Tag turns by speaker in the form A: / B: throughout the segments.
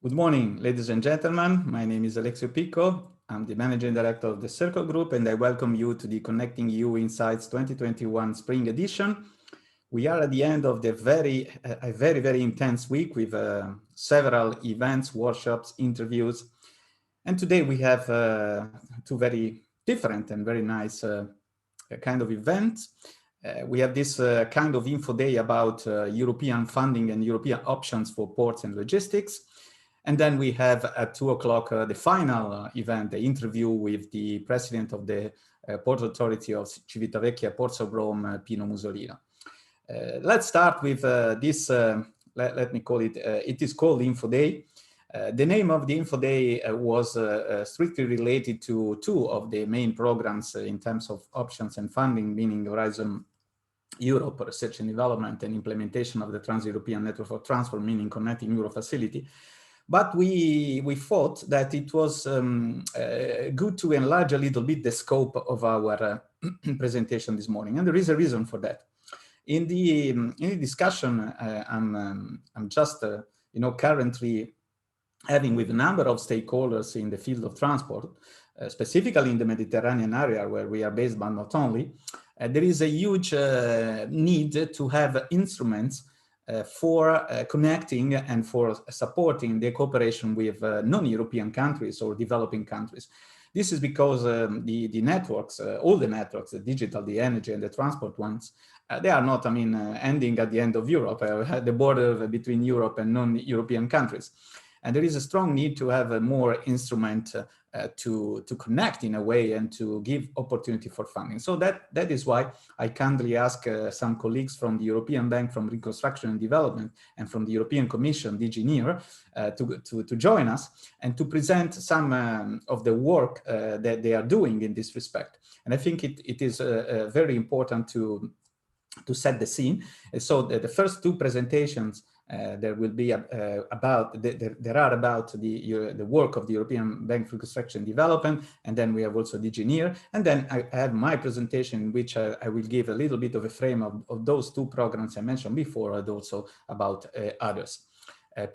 A: Good morning, ladies and gentlemen. My name is Alexio Picco. I'm the Managing Director of the Circle Group, and I welcome you to the ConnectingEU Insights 2021 Spring Edition. We are at the end of the very intense week with several events, workshops, interviews. And today we have two very different and very nice kind of events. We have this kind of info day about European funding and European options for ports and logistics. And then we have at 2 o'clock the final event, the interview with the president of the Port Authority of Civitavecchia, Ports of Rome, Pino Musolino. Let's start with this, let me call it, it is called Info Day. The name of the Info Day was strictly related to two of the main programs in terms of options and funding, meaning Horizon Europe, Research and Development, and implementation of the Trans-European Network for Transport, meaning ConnectingEU facility. But we thought that it was good to enlarge a little bit the scope of our presentation this morning, and there is a reason for that. In the discussion, I'm just currently having with a number of stakeholders in the field of transport, specifically in the Mediterranean area where we are based, but not only, there is a huge need to have instruments for connecting and for supporting the cooperation with non-European countries or developing countries. This is because the networks, all the networks, the digital, the energy, and the transport ones, they are not, ending at the end of Europe, the border between Europe and non-European countries. And there is a strong need to have a more instrument to connect in a way and to give opportunity for funding. So that is why I kindly ask some colleagues from the European Bank for Reconstruction and Development and from the European Commission, DG NEAR, to join us and to present some of the work that they are doing in this respect. And I think it is very important to set the scene. And so the first two presentations there will be about the work of the European Bank for Reconstruction and Development, and then we have also DG NEAR, and then I have my presentation in which I will give a little bit of a frame of those two programs I mentioned before, and also about others.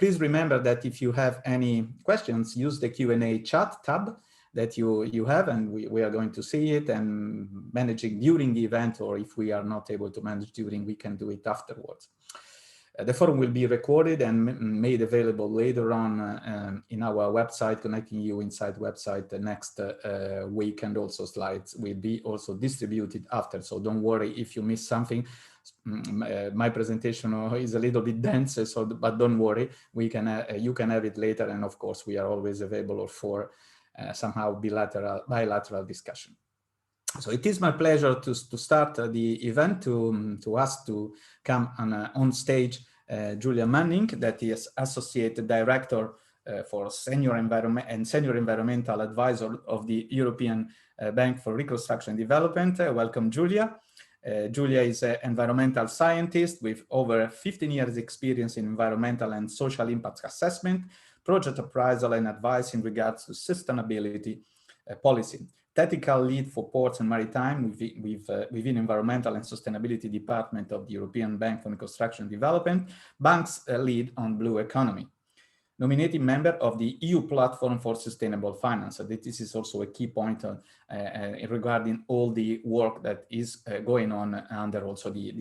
A: Please remember that if you have any questions, use the Q&A chat tab that you have, and we are going to see it and managing during the event, or if we are not able to manage during, we can do it afterwards. The forum will be recorded and made available later on in our website, ConnectingEU Insight website, the next week, and also slides will be also distributed after. So don't worry if you miss something. My presentation is a little bit dense, but don't worry, you can have it later, and of course we are always available for somehow bilateral discussion. So it is my pleasure to start the event, to ask to come on stage Julia Manning, that is Associate Director for Senior Environment and Senior Environmental Advisor of the European Bank for Reconstruction and Development. Welcome, Julia. Julia is an environmental scientist with over 15 years experience in environmental and social impact assessment, project appraisal and advice in regards to sustainability policy. Technical lead for ports and maritime within Environmental and Sustainability Department of the European Bank for Reconstruction and Development, bank's lead on blue economy. Nominated member of the EU Platform for Sustainable Finance. So this is also a key point regarding all the work that is going on under also the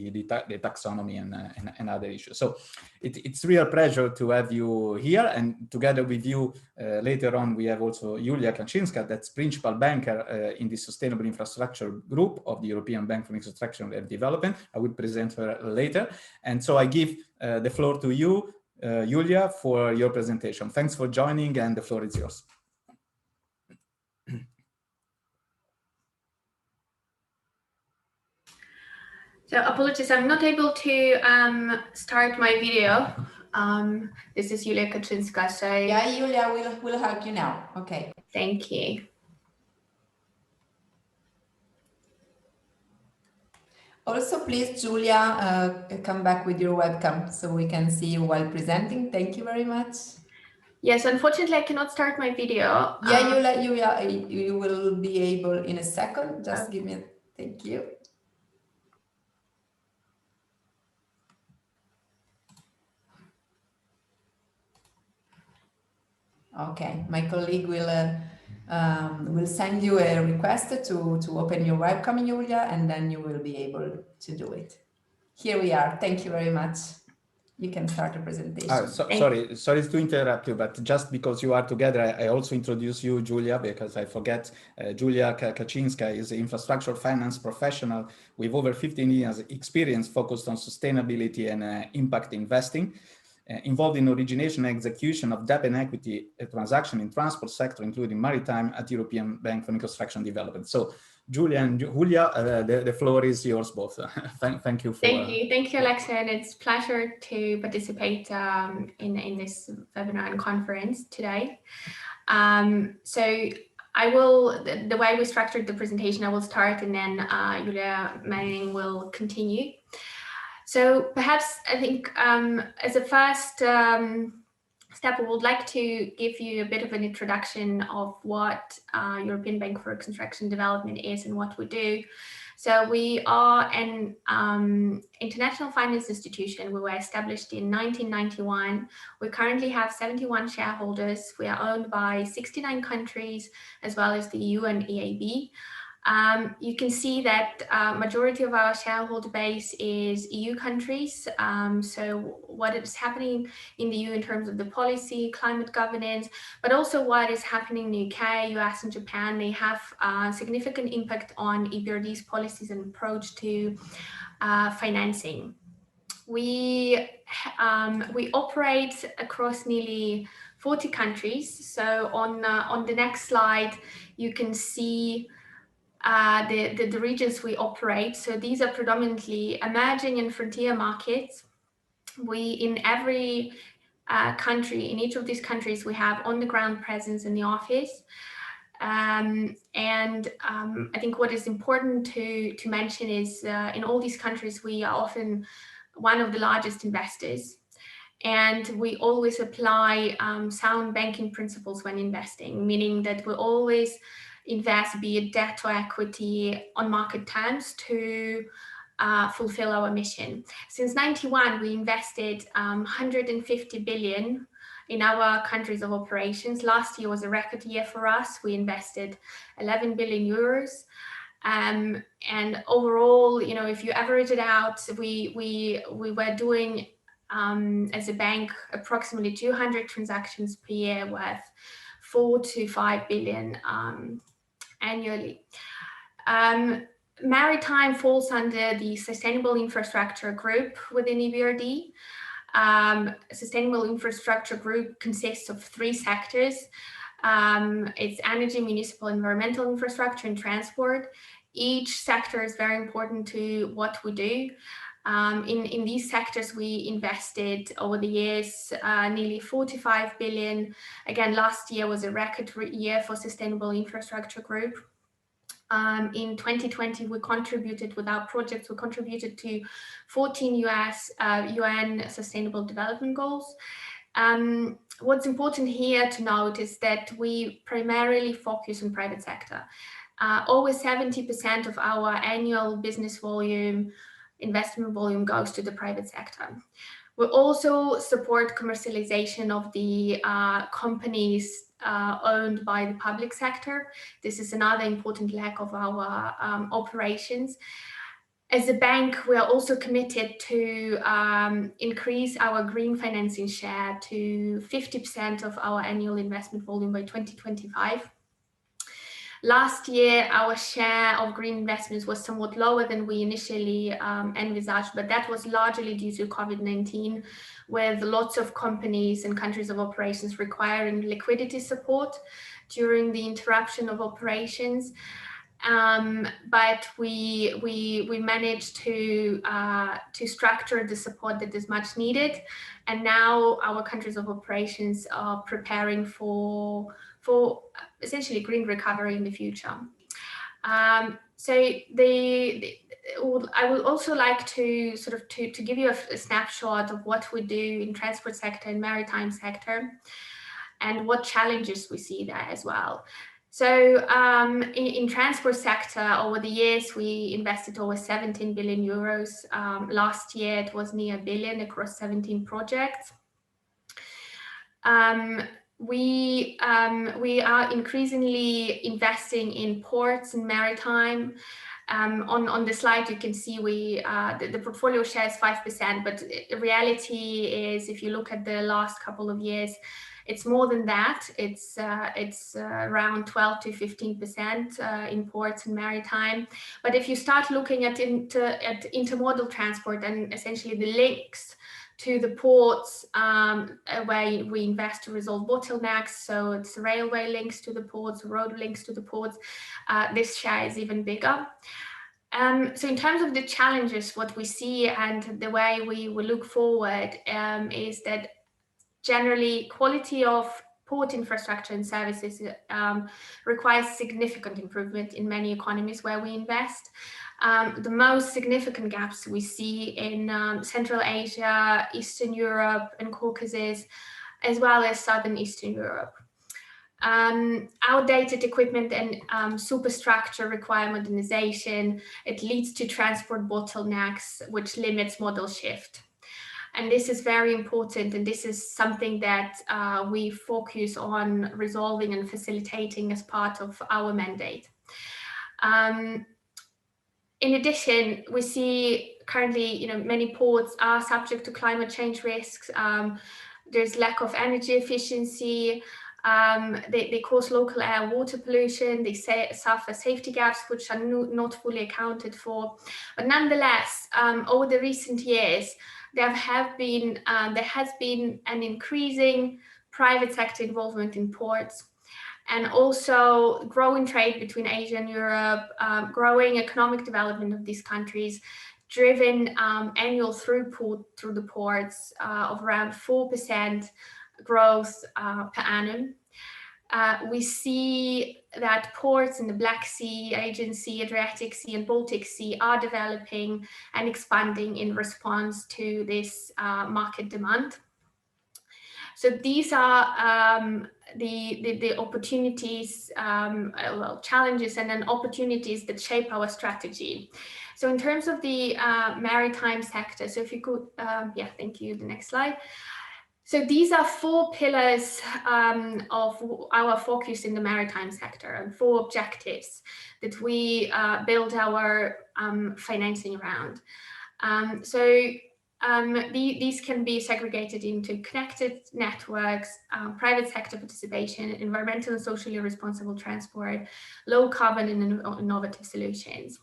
A: taxonomy and other issues. So it's real pleasure to have you here, and together with you later on we have also Julia Kachynska, that's principal banker in the Sustainable Infrastructure Group of the European Bank for Reconstruction and Development. I will present her later, and so I give the floor to you, Julia, for your presentation. Thanks for joining, and the floor is yours.
B: So apologies, I'm not able to start my video. This is Julia Kachynska. So
C: yeah, Julia, we'll help you now. Okay.
B: Thank you.
C: Also, please, Julia, come back with your webcam so we can see you while presenting. Thank you very much.
B: Yes, unfortunately, I cannot start my video.
C: Yeah, you will be able in a second. Just give me thank you. Okay, my colleague will send you a request to open your webcam, Julia, and then you will be able to do it. Here we are. Thank you very much. You can start the presentation.
A: Sorry to interrupt you, but just because you are together, I also introduce you, Julia, because I forget. Julia Kachynska is an infrastructure finance professional with over 15 years experience focused on sustainability and impact investing, involved in origination and execution of debt and equity transaction in transport sector, including maritime at European Bank for Reconstruction Development. So Julia and Julia, the floor is yours both. Thank you for...
B: Thank you, Alexio, and it's a pleasure to participate in this webinar and conference today. So I will, the way we structured the presentation, I will start and then Julia Manning will continue. So perhaps I think as a first step, I would like to give you a bit of an introduction of what European Bank for Reconstruction Development is and what we do. So we are an international finance institution. We were established in 1991. We currently have 71 shareholders. We are owned by 69 countries, as well as the EU and EAB. You can see that majority of our shareholder base is EU countries. So what is happening in the EU in terms of the policy, climate governance, but also what is happening in the UK, US and Japan, they have significant impact on EBRD's policies and approach to financing. We operate across nearly 40 countries. So on the next slide, you can see the regions we operate. So these are predominantly emerging and frontier markets. In every country, in each of these countries, we have on-the-ground presence in the office. I think what is important to mention is in all these countries, we are often one of the largest investors. And we always apply sound banking principles when investing, meaning that we always invest, be it debt or equity, on market terms to fulfill our mission. Since 91, we invested 150 billion in our countries of operations. Last year was a record year for us. We invested 11 billion euros. And overall, you know, if you average it out, we were doing as a bank approximately 200 transactions per year worth 4 to 5 billion annually. Maritime falls under the Sustainable Infrastructure Group within EBRD. Sustainable Infrastructure Group consists of 3 sectors. It's energy, municipal, environmental infrastructure, and transport. Each sector is very important to what we do. In these sectors, we invested over the years nearly 45 billion. Again, last year was a record year for Sustainable Infrastructure Group. In 2020, we contributed with our projects, we contributed to 14 UN Sustainable Development Goals. What's important here to note is that we primarily focus on private sector. Over 70% of our annual business volume, investment volume, goes to the private sector. We also support commercialization of the companies owned by the public sector. This is another important leg of our operations. As a bank, we are also committed to increase our green financing share to 50% of our annual investment volume by 2025. Last year, our share of green investments was somewhat lower than we initially envisaged, but that was largely due to COVID-19, with lots of companies and countries of operations requiring liquidity support during the interruption of operations. But we managed to structure the support that is much needed, and now our countries of operations are preparing for essentially green recovery in the future. So I would also like to sort of to give you a snapshot of what we do in transport sector and maritime sector, and what challenges we see there as well. So in transport sector, over the years, we invested over 17 billion euros. Last year, it was near 1 billion across 17 projects. we are increasingly investing in ports and maritime. On the slide, you can see the portfolio share is 5%, but the reality is, if you look at the last couple of years, it's more than that. It's around 12 to 15% in ports and maritime. But if you start looking at intermodal transport and essentially the links to the ports where we invest to resolve bottlenecks, so it's railway links to the ports, road links to the ports, this share is even bigger. So in terms of the challenges, what we see and the way we will look forward is that generally quality of port infrastructure and services requires significant improvement in many economies where we invest. The most significant gaps we see in Central Asia, Eastern Europe and Caucasus, as well as Southern Eastern Europe. Outdated equipment and superstructure require modernization. It leads to transport bottlenecks, which limits modal shift. And this is very important, and this is something that we focus on resolving and facilitating as part of our mandate. In addition, we see currently, many ports are subject to climate change risks. There's lack of energy efficiency. They cause local air water pollution. They suffer safety gaps which are not fully accounted for. But nonetheless, over the recent years, there has been an increasing private sector involvement in ports, and also growing trade between Asia and Europe, growing economic development of these countries, driven annual throughput through the ports of around 4% growth per annum. We see that ports in the Black Sea, Aegean Sea, Adriatic Sea and Baltic Sea are developing and expanding in response to this market demand. So these are the opportunities, challenges and then opportunities that shape our strategy. So in terms of the maritime sector, so if you could, thank you, the next slide. So these are 4 pillars of our focus in the maritime sector, and 4 objectives that we build our financing around. These can be segregated into connected networks, private sector participation, environmental and socially responsible transport, low carbon and innovative solutions.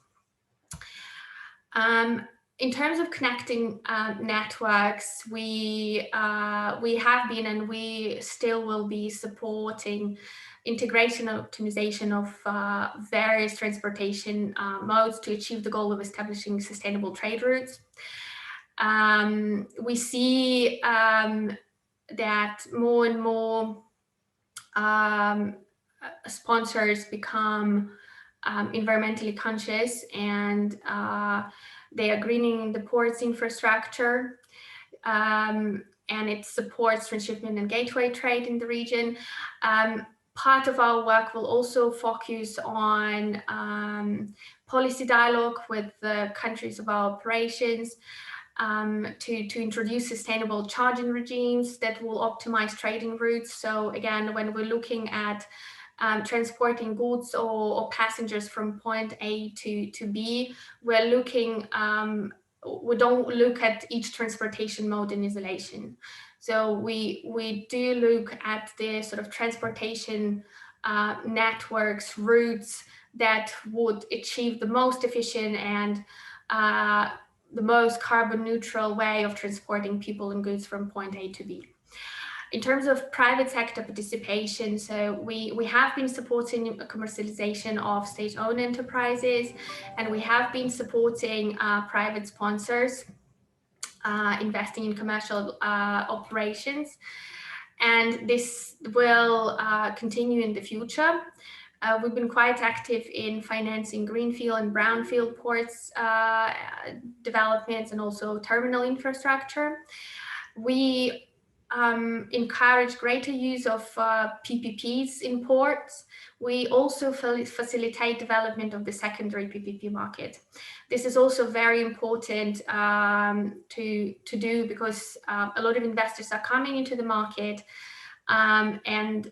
B: In terms of connecting networks, we have been and we still will be supporting integration and optimization of various transportation modes to achieve the goal of establishing sustainable trade routes. We see that more and more sponsors become environmentally conscious, and they are greening the ports infrastructure, and it supports transshipment and gateway trade in the region. Part of our work will also focus on policy dialogue with the countries of our operations to introduce sustainable charging regimes that will optimize trading routes. So again, when we're looking at transporting goods or passengers from point A to B, we're looking, we don't look at each transportation mode in isolation. So we do look at the sort of transportation networks, routes that would achieve the most efficient and the most carbon neutral way of transporting people and goods from point A to B. In terms of private sector participation, so we have been supporting commercialization of state-owned enterprises, and we have been supporting private sponsors investing in commercial operations, and this will continue in the future. We've been quite active in financing greenfield and brownfield ports developments and also terminal infrastructure. We encourage greater use of PPPs in ports. We also facilitate development of the secondary PPP market. This is also very important to do because a lot of investors are coming into the market and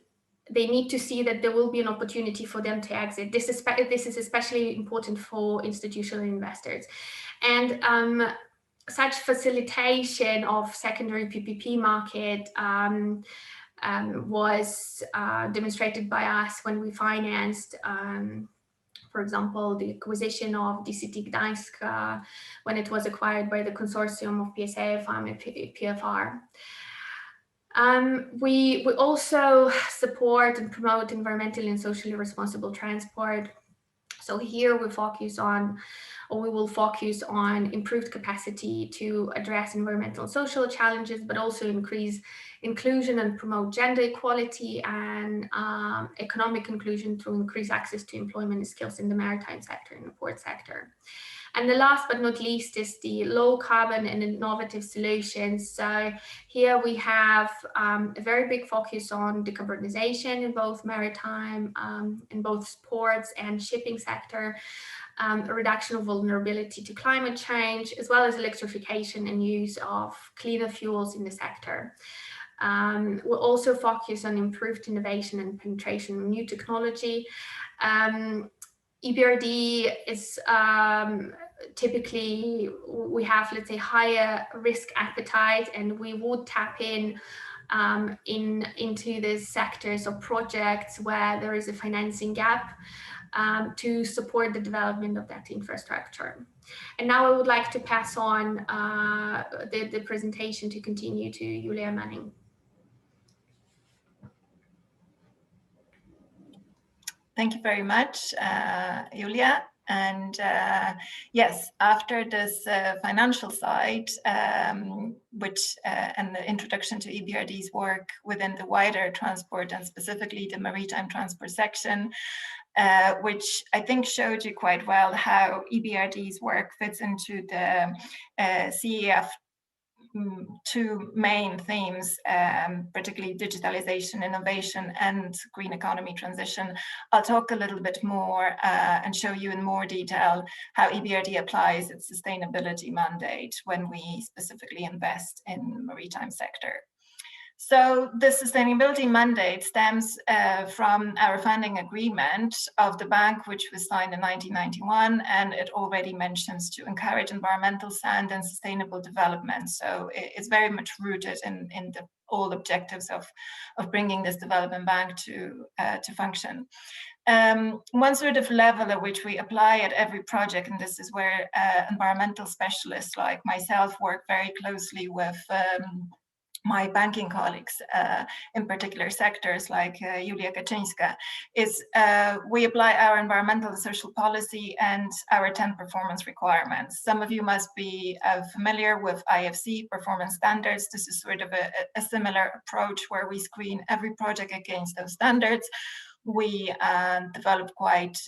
B: they need to see that there will be an opportunity for them to exit. This is especially important for institutional investors. And such facilitation of secondary PPP market was demonstrated by us when we financed, for example, the acquisition of DCT Gdańsk when it was acquired by the consortium of PSA, FAM, and PFR. We also support and promote environmentally and socially responsible transport. So here we will focus on improved capacity to address environmental and social challenges, but also increase inclusion and promote gender equality and economic inclusion through increased access to employment and skills in the maritime sector and the port sector. And the last but not least is the low carbon and innovative solutions. So here we have a very big focus on decarbonization in both maritime, in both ports and shipping sector, a reduction of vulnerability to climate change, as well as electrification and use of cleaner fuels in the sector. We'll also focus on improved innovation and penetration of new technology. EBRD is typically, we have, let's say, higher risk appetite, and we would tap into the sectors or projects where there is a financing gap to support the development of that infrastructure. And now I would like to pass on the presentation to continue to Julia Manning.
D: Thank you very much, Julia. And yes, after this financial side, which and the introduction to EBRD's work within the wider transport and specifically the maritime transport section, which I think showed you quite well how EBRD's work fits into the CEF two main themes, particularly digitalization, innovation, and green economy transition. I'll talk a little bit more and show you in more detail how EBRD applies its sustainability mandate when we specifically invest in the maritime sector. So the sustainability mandate stems from our founding agreement of the bank, which was signed in 1991, and it already mentions to encourage environmental, sound, and sustainable development. So it's very much rooted in the all objectives of bringing this development bank to function. One sort of level at which we apply at every project, and this is where environmental specialists like myself work very closely with my banking colleagues in particular sectors like Julia Kachynska, is we apply our environmental and social policy and our 10 performance requirements. Some of you must be familiar with IFC performance standards. This is sort of a similar approach where we screen every project against those standards. We develop quite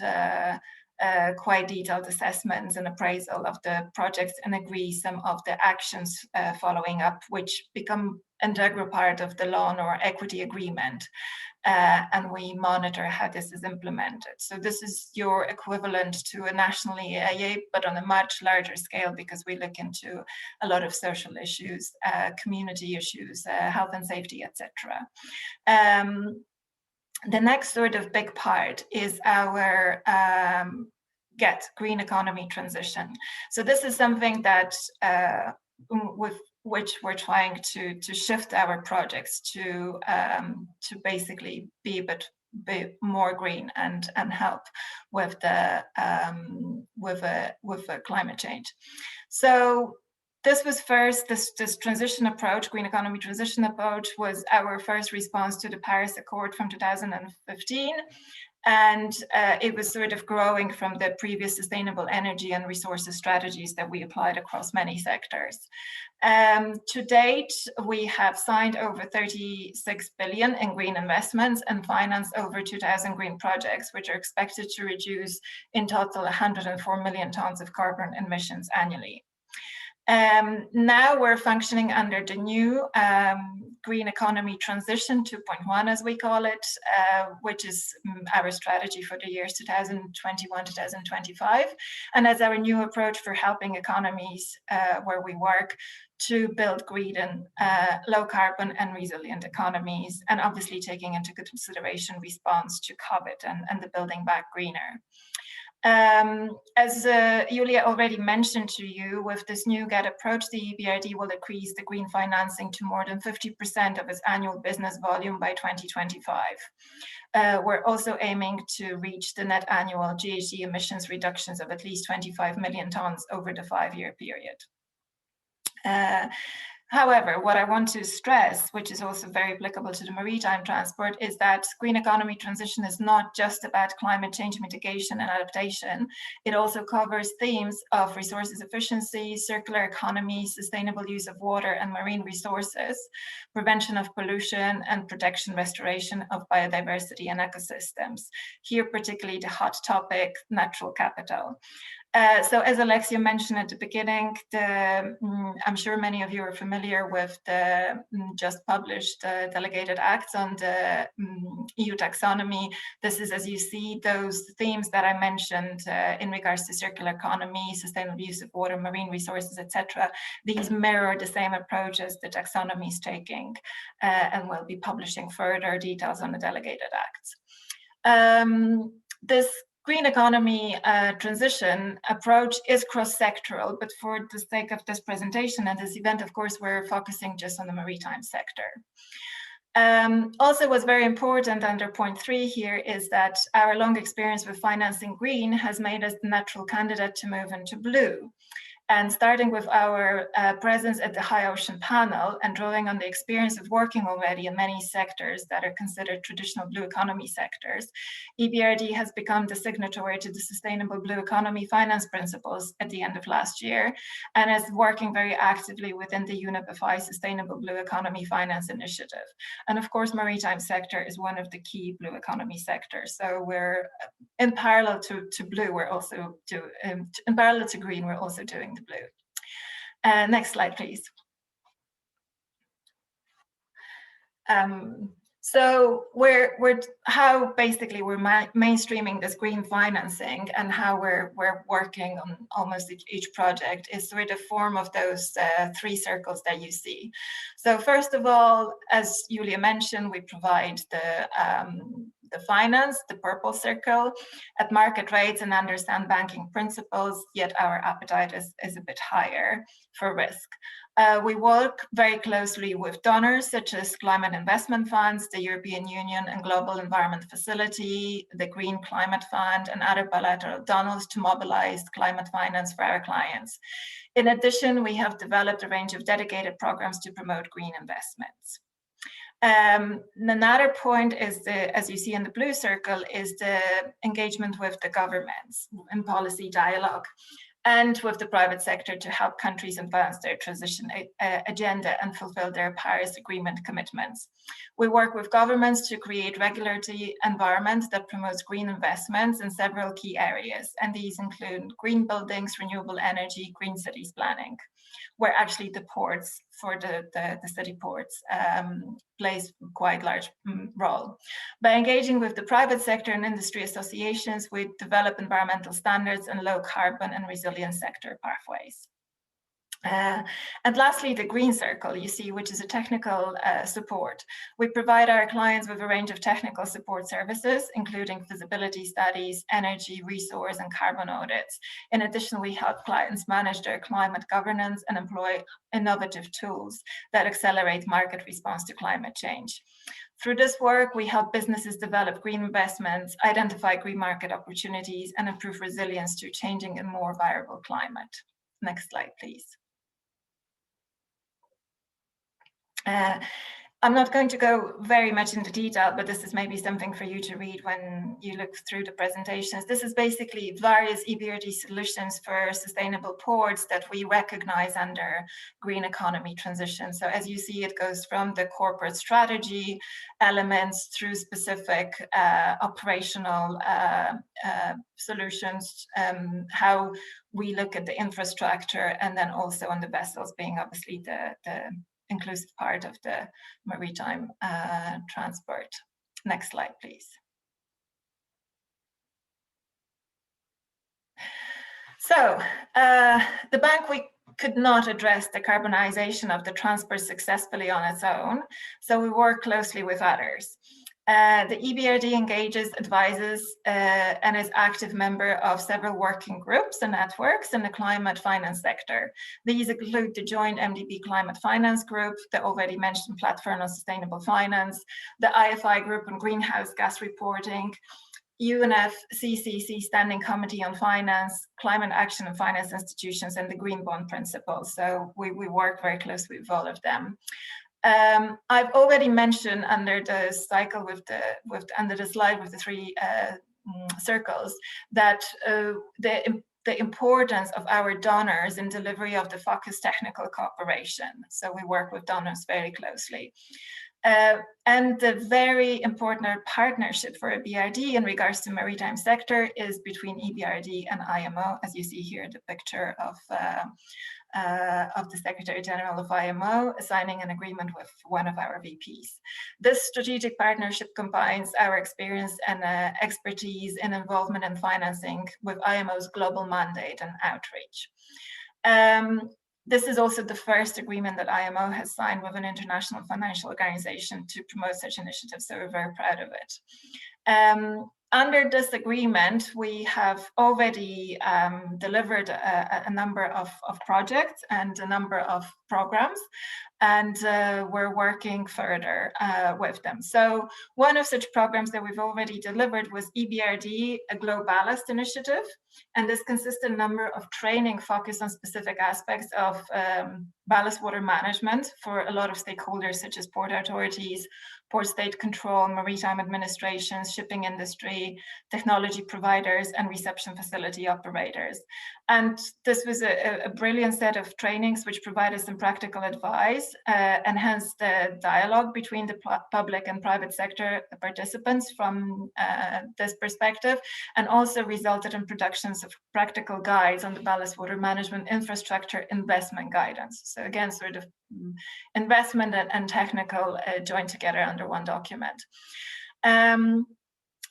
D: detailed assessments and appraisal of the projects and agree some of the actions following up, which become an integral part of the loan or equity agreement. And we monitor how this is implemented. So this is your equivalent to a national EIA, but on a much larger scale, because we look into a lot of social issues, community issues, health and safety, etc. The next sort of big part is our green economy transition. So this is something that with which we're trying to shift our projects to basically be a bit more green and help with the climate change. So this was first, this transition approach, green economy transition approach, was our first response to the Paris Accord from 2015. And it was sort of growing from the previous sustainable energy and resources strategies that we applied across many sectors. To date, we have signed over 36 billion in green investments and financed over 2,000 green projects, which are expected to reduce in total 104 million tons of carbon emissions annually. Now we're functioning under the new Green Economy Transition 2.1, as we call it, which is our strategy for the years 2021-2025, and as our new approach for helping economies where we work to build green and low carbon and resilient economies, and obviously taking into consideration response to COVID and the building back greener. As Julia already mentioned to you, with this new GET approach, the EBRD will increase the green financing to more than 50% of its annual business volume by 2025. We're also aiming to reach the net annual GHG emissions reductions of at least 25 million tons over the 5-year period. However, what I want to stress, which is also very applicable to the maritime transport, is that green economy transition is not just about climate change mitigation and adaptation. It also covers themes of resources efficiency, circular economy, sustainable use of water and marine resources, prevention of pollution, and protection restoration of biodiversity and ecosystems. Here, particularly the hot topic, natural capital. So as Alexio mentioned at the beginning, I'm sure many of you are familiar with the just published delegated acts on the EU taxonomy. This is, as you see, those themes that I mentioned in regards to circular economy, sustainable use of water, marine resources, etc. These mirror the same approaches the taxonomy is taking, and we'll be publishing further details on the delegated acts. This green economy transition approach is cross-sectoral, but for the sake of this presentation and this event, of course, we're focusing just on the maritime sector. Also, what's very important under point 3 here is that our long experience with financing green has made us the natural candidate to move into blue. And starting with our presence at the High Ocean Panel and drawing on the experience of working already in many sectors that are considered traditional blue economy sectors, EBRD has become the signatory to the Sustainable Blue Economy Finance Principles at the end of last year, and is working very actively within the UNEP-FI Sustainable Blue Economy Finance Initiative. And of course, maritime sector is one of the key blue economy sectors. So we're in parallel to blue, we're also in parallel to green, we're also doing the blue. Next slide, please. So how basically we're mainstreaming this green financing and how we're working on almost each project is through the form of those 3 circles that you see. So first of all, as Julia mentioned, we provide the finance, the purple circle, at market rates and understand banking principles, yet our appetite is a bit higher for risk. We work very closely with donors such as climate investment funds, the European Union and Global Environment Facility, the Green Climate Fund, and other bilateral donors to mobilize climate finance for our clients. In addition, we have developed a range of dedicated programs to promote green investments. Another point is, as you see in the blue circle, is the engagement with the governments in policy dialogue and with the private sector to help countries advance their transition agenda and fulfill their Paris Agreement commitments. We work with governments to create regulatory environments that promotes green investments in several key areas, and these include green buildings, renewable energy, green cities planning, where actually the ports for the city ports plays quite large role. By engaging with the private sector and industry associations, we develop environmental standards and low carbon and resilient sector pathways. And lastly, the green circle, you see, which is a technical support. We provide our clients with a range of technical support services, including feasibility studies, energy, resource, and carbon audits. In addition, we help clients manage their climate governance and employ innovative tools that accelerate market response to climate change. Through this work, we help businesses develop green investments, identify green market opportunities, and improve resilience to changing and more variable climate. Next slide, please. I'm not going to go very much into detail, but this is maybe something for you to read when you look through the presentations. This is basically various EBRD solutions for sustainable ports that we recognize under green economy transition. So as you see, it goes from the corporate strategy elements through specific operational solutions, how we look at the infrastructure, and then also on the vessels being obviously the inclusive part of the maritime transport. Next slide, please. So the bank, we could not address the decarbonization of the transport successfully on its own, so we work closely with others. The EBRD engages, advises, and is active member of several working groups and networks in the climate finance sector. These include the joint MDB Climate Finance Group, the already mentioned Platform on Sustainable Finance, the IFI Group on Greenhouse Gas Reporting, UNFCCC Standing Committee on Finance, Climate Action and Finance Institutions, and the Green Bond Principles. So we work very closely with all of them. I've already mentioned under the cycle under the slide with the three circles that the importance of our donors in delivery of the focused technical cooperation. So we work with donors very closely. And the very important partnership for EBRD in regards to maritime sector is between EBRD and IMO, as you see here the picture of the Secretary General of IMO signing an agreement with one of our VPs. This strategic partnership combines our experience and expertise in involvement and financing with IMO's global mandate and outreach. This is also the first agreement that IMO has signed with an international financial organization to promote such initiatives, so we're very proud of it. Under this agreement, we have already delivered a number of projects and a number of programs, and we're working further with them. So one of such programs that we've already delivered was EBRD, a Glow Ballast initiative, and this consists of a number of training focused on specific aspects of ballast water management for a lot of stakeholders such as port authorities, port state control, maritime administrations, shipping industry, technology providers, and reception facility operators. And this was a brilliant set of trainings which provided some practical advice, enhanced the dialogue between the public and private sector participants from this perspective, and also resulted in productions of practical guides on the ballast water management infrastructure investment guidance. So again, sort of investment and technical joined together under one document.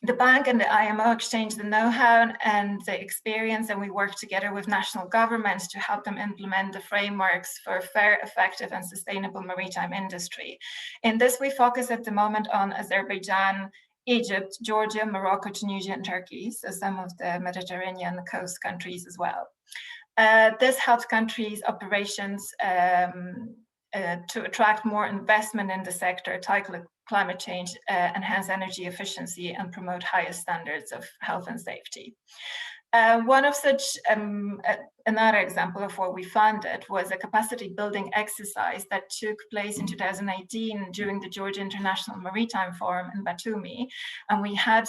D: The bank and the IMO exchange the know-how and the experience, and we work together with national governments to help them implement the frameworks for a fair, effective, and sustainable maritime industry. In this, we focus at the moment on Azerbaijan, Egypt, Georgia, Morocco, Tunisia, and Turkey, so some of the Mediterranean coast countries as well. This helps countries' operations to attract more investment in the sector, tackle climate change, enhance energy efficiency, and promote higher standards of health and safety. One of such, another example of what we funded was a capacity building exercise that took place in 2018 during the Georgia International Maritime Forum in Batumi. And we had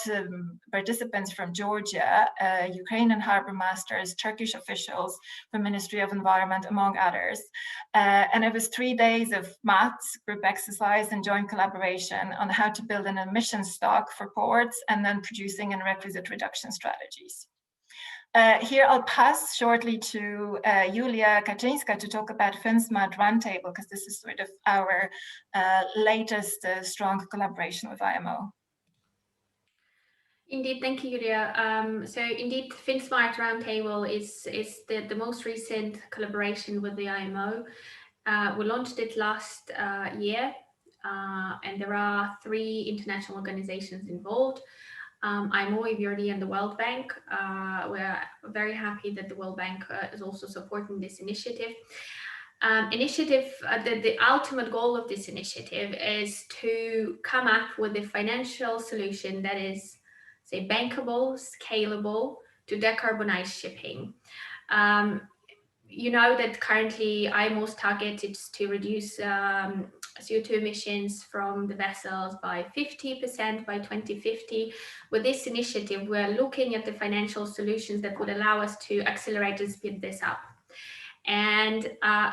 D: participants from Georgia, Ukrainian harbor masters, Turkish officials from Ministry of Environment, among others. And it was 3 days of maths, group exercise, and joint collaboration on how to build an emission stock for ports and then producing and requisite reduction strategies. Here I'll pass shortly to Julia Kachynska to talk about FinSmart Roundtable, because this is sort of our latest strong collaboration with IMO.
B: Indeed, thank you, Julia. So indeed, FinSmart Roundtable is the most recent collaboration with the IMO. We launched it last year, and there are 3 international organizations involved. IMO, EBRD, and the World Bank. We're very happy that the World Bank is also supporting this initiative. The ultimate goal of this initiative is to come up with a financial solution that is, say, bankable, scalable to decarbonize shipping. You know that currently IMO's target is to reduce CO2 emissions from the vessels by 50% by 2050. With this initiative, we're looking at the financial solutions that would allow us to accelerate and speed this up. And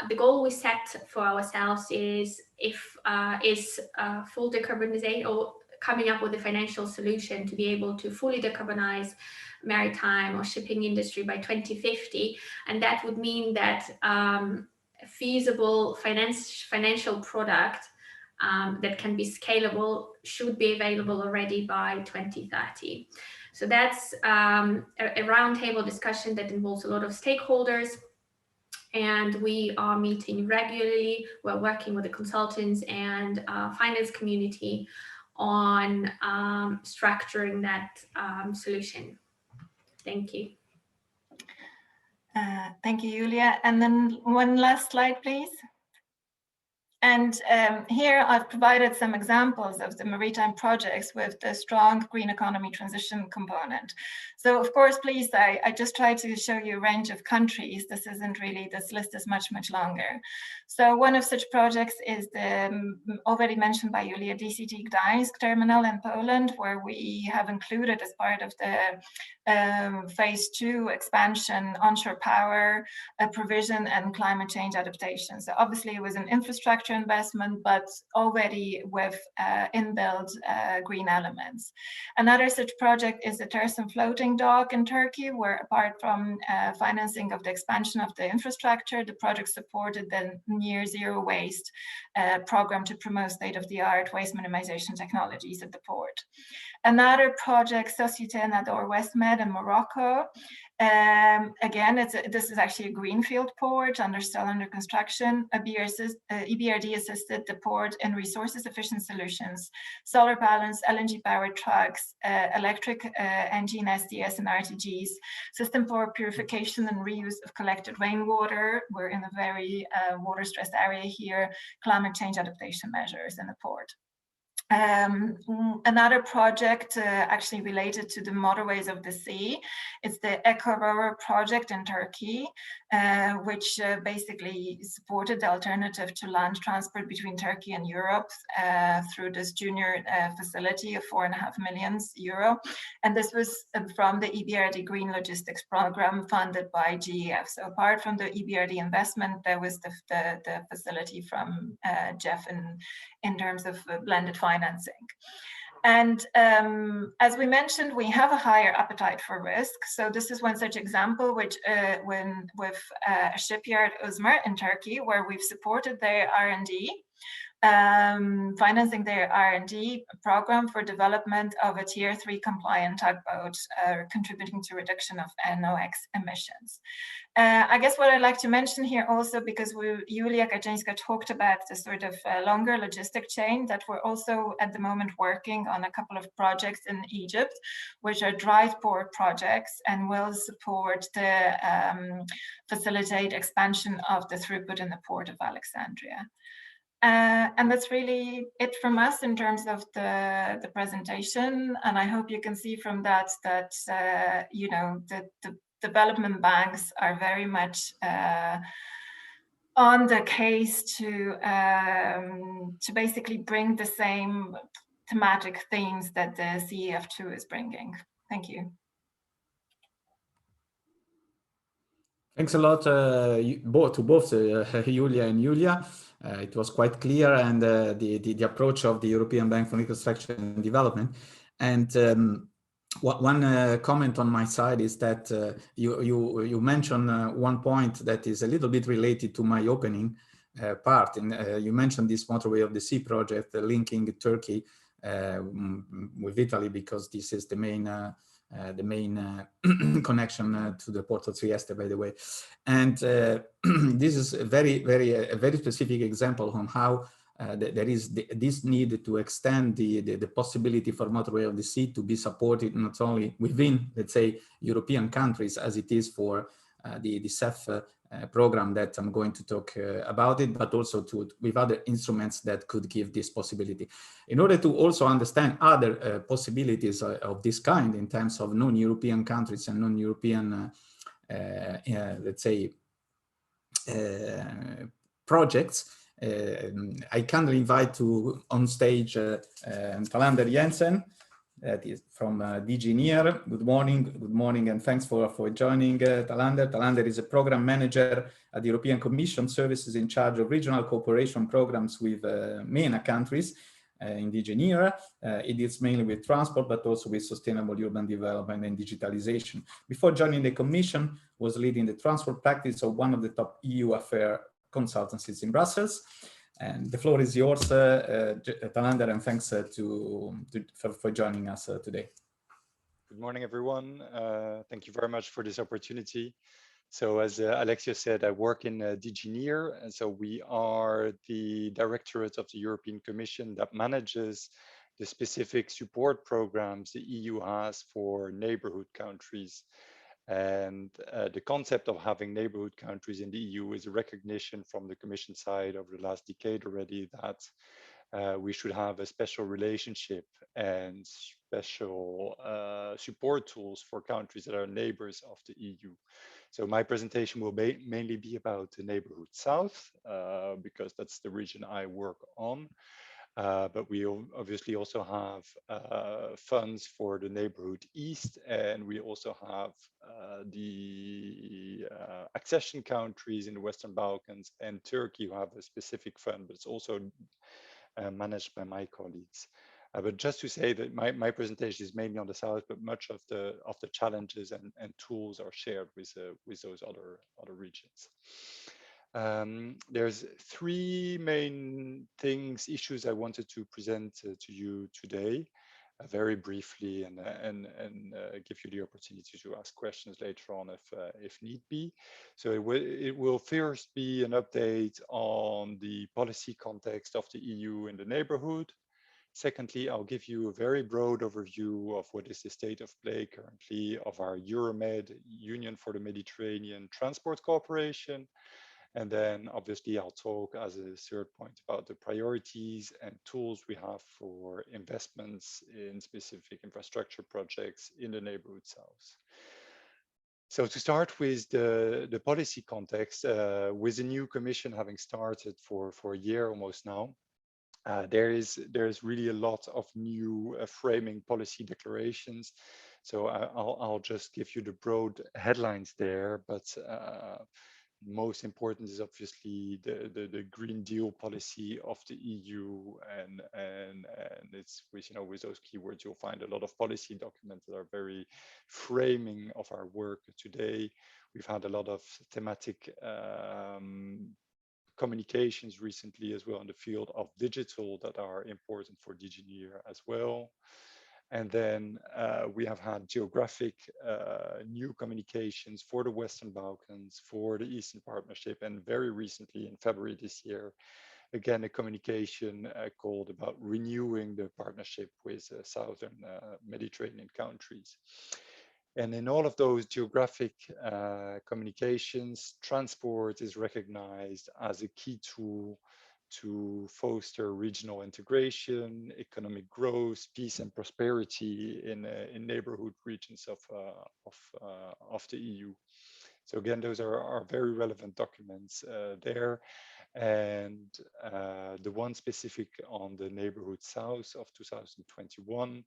B: the goal we set for ourselves is full decarbonization, or coming up with a financial solution to be able to fully decarbonize maritime or shipping industry by 2050. And that would mean that feasible financial product that can be scalable should be available already by 2030. So that's a roundtable discussion that involves a lot of stakeholders, and we are meeting regularly. We're working with the consultants and finance community on structuring that solution. Thank you.
D: Thank you, Julia. And then one last slide, please. And here I've provided some examples of the maritime projects with the strong green economy transition component. So of course, please, I just tried to show you a range of countries. This isn't really, this list is much, much longer. So one of such projects is the already mentioned by Julia, DCT Gdańsk terminal in Poland, where we have included as part of the phase 2 expansion, onshore power provision and climate change adaptation. So obviously it was an infrastructure investment, but already with inbuilt green elements. Another such project is the Tersan floating dock in Turkey, where apart from financing of the expansion of the infrastructure, the project supported the near zero waste program to promote state-of-the-art waste minimization technologies at the port. Another project, Société Nador Westmed in Morocco. Again, this is actually a greenfield port still under construction. EBRD assisted the port in resources efficient solutions, solar panels, LNG powered trucks, electric engine SDS and RTGs, system for purification and reuse of collected rainwater. We're in a very water stressed area here, climate change adaptation measures in the port. Another project actually related to the motorways of the sea. It's the Eco-Rower project in Turkey, which basically supported the alternative to land transport between Turkey and Europe through this junior facility of €4.5 million. And this was from the EBRD Green Logistics Program funded by GEF. So apart from the EBRD investment, there was the facility from GEF in terms of blended financing. And as we mentioned, we have a higher appetite for risk. So this is one such example, which with a shipyard, Uzmir in Turkey, where we've supported their R&D, financing their R&D program for development of a Tier 3 compliant tugboat, contributing to reduction of NOx emissions. I guess what I'd like to mention here also, because Julia Kachynska talked about the sort of longer logistic chain, that we're also at the moment working on a couple of projects in Egypt, which are dry port projects and will support the facilitate expansion of the throughput in the port of Alexandria. And that's really it from us in terms of the presentation. And I hope you can see from that you know, the development banks are very much on the case to basically bring the same thematic themes that the CEF2 is bringing. Thank you.
A: Thanks a lot to both Julia and Julia. It was quite clear, and the approach of the European Bank for Reconstruction and Development. And one comment on my side is that you mentioned one point that is a little bit related to my opening part. And you mentioned this Motorway of the Sea project linking Turkey with Italy, because this is the main connection to the port of Trieste, by the way. And this is a very specific example on how there is this need to extend the possibility for Motorway of the Sea to be supported not only within, let's say, European countries, as it is for the CEF program that I'm going to talk about it, but also with other instruments that could give this possibility. In order to also understand other possibilities of this kind in terms of non-European countries and non-European, let's say, projects, I kindly invite on stage Talander Jansen, that is from DG NEAR. Good morning, and thanks for joining Talander. Talander is a program manager at the European Commission, services in charge of regional cooperation programs with MENA countries in DG NEAR. It deals mainly with transport, but also with sustainable urban development and digitalization. Before joining the Commission, was leading the transport practice of one of the top EU affair consultancies in Brussels. And the floor is yours, Talander, and thanks for joining us today.
E: Good morning, everyone. Thank you very much for this opportunity. So as Alexio said, I work in DG NEAR, and so we are the directorate of the European Commission that manages the specific support programs the EU has for neighborhood countries. And the concept of having neighborhood countries in the EU is a recognition from the Commission side over the last decade already that we should have a special relationship and special support tools for countries that are neighbors of the EU. So my presentation will mainly be about the neighborhood south, because that's the region I work on. But we obviously also have funds for the neighborhood east, and we also have the accession countries in the Western Balkans and Turkey who have a specific fund, but it's also managed by my colleagues. But just to say that my presentation is mainly on the south, but much of the challenges and tools are shared with those other regions. There's three main issues I wanted to present to you today, very briefly, and give you the opportunity to ask questions later on if need be. So it will first be an update on the policy context of the EU in the neighborhood. Secondly, I'll give you a very broad overview of what is the state of play currently of our Euromed, Union for the Mediterranean Transport Cooperation. And then obviously I'll talk as a third point about the priorities and tools we have for investments in specific infrastructure projects in the neighborhood south. So to start with the policy context, with the new commission having started for a year almost now, there's really a lot of new framing policy declarations. So I'll just give you the broad headlines there, but most important is obviously the Green Deal policy of the EU, and it's with those keywords you'll find a lot of policy documents that are very framing of our work today. We've had a lot of thematic communications recently as well in the field of digital that are important for DG NEAR as well. And then we have had geographic new communications for the Western Balkans, for the Eastern Partnership, and very recently in February this year, again, a communication called about renewing the partnership with Southern Mediterranean countries. And in all of those geographic communications, transport is recognized as a key tool to foster regional integration, economic growth, peace and prosperity in neighborhood regions of the EU. So again, those are very relevant documents there. And the one specific on the neighborhood south of 2021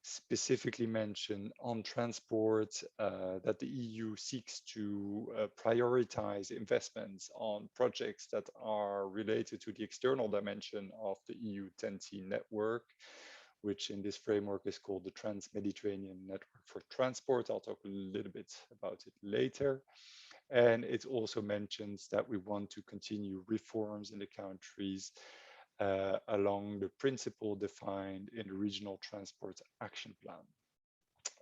E: specifically mention on transport that the EU seeks to prioritize investments on projects that are related to the external dimension of the EU TEN-T network, which in this framework is called the Trans-Mediterranean Network for Transport. I'll talk a little bit about it later. And it also mentions that we want to continue reforms in the countries along the principle defined in the Regional Transport Action Plan.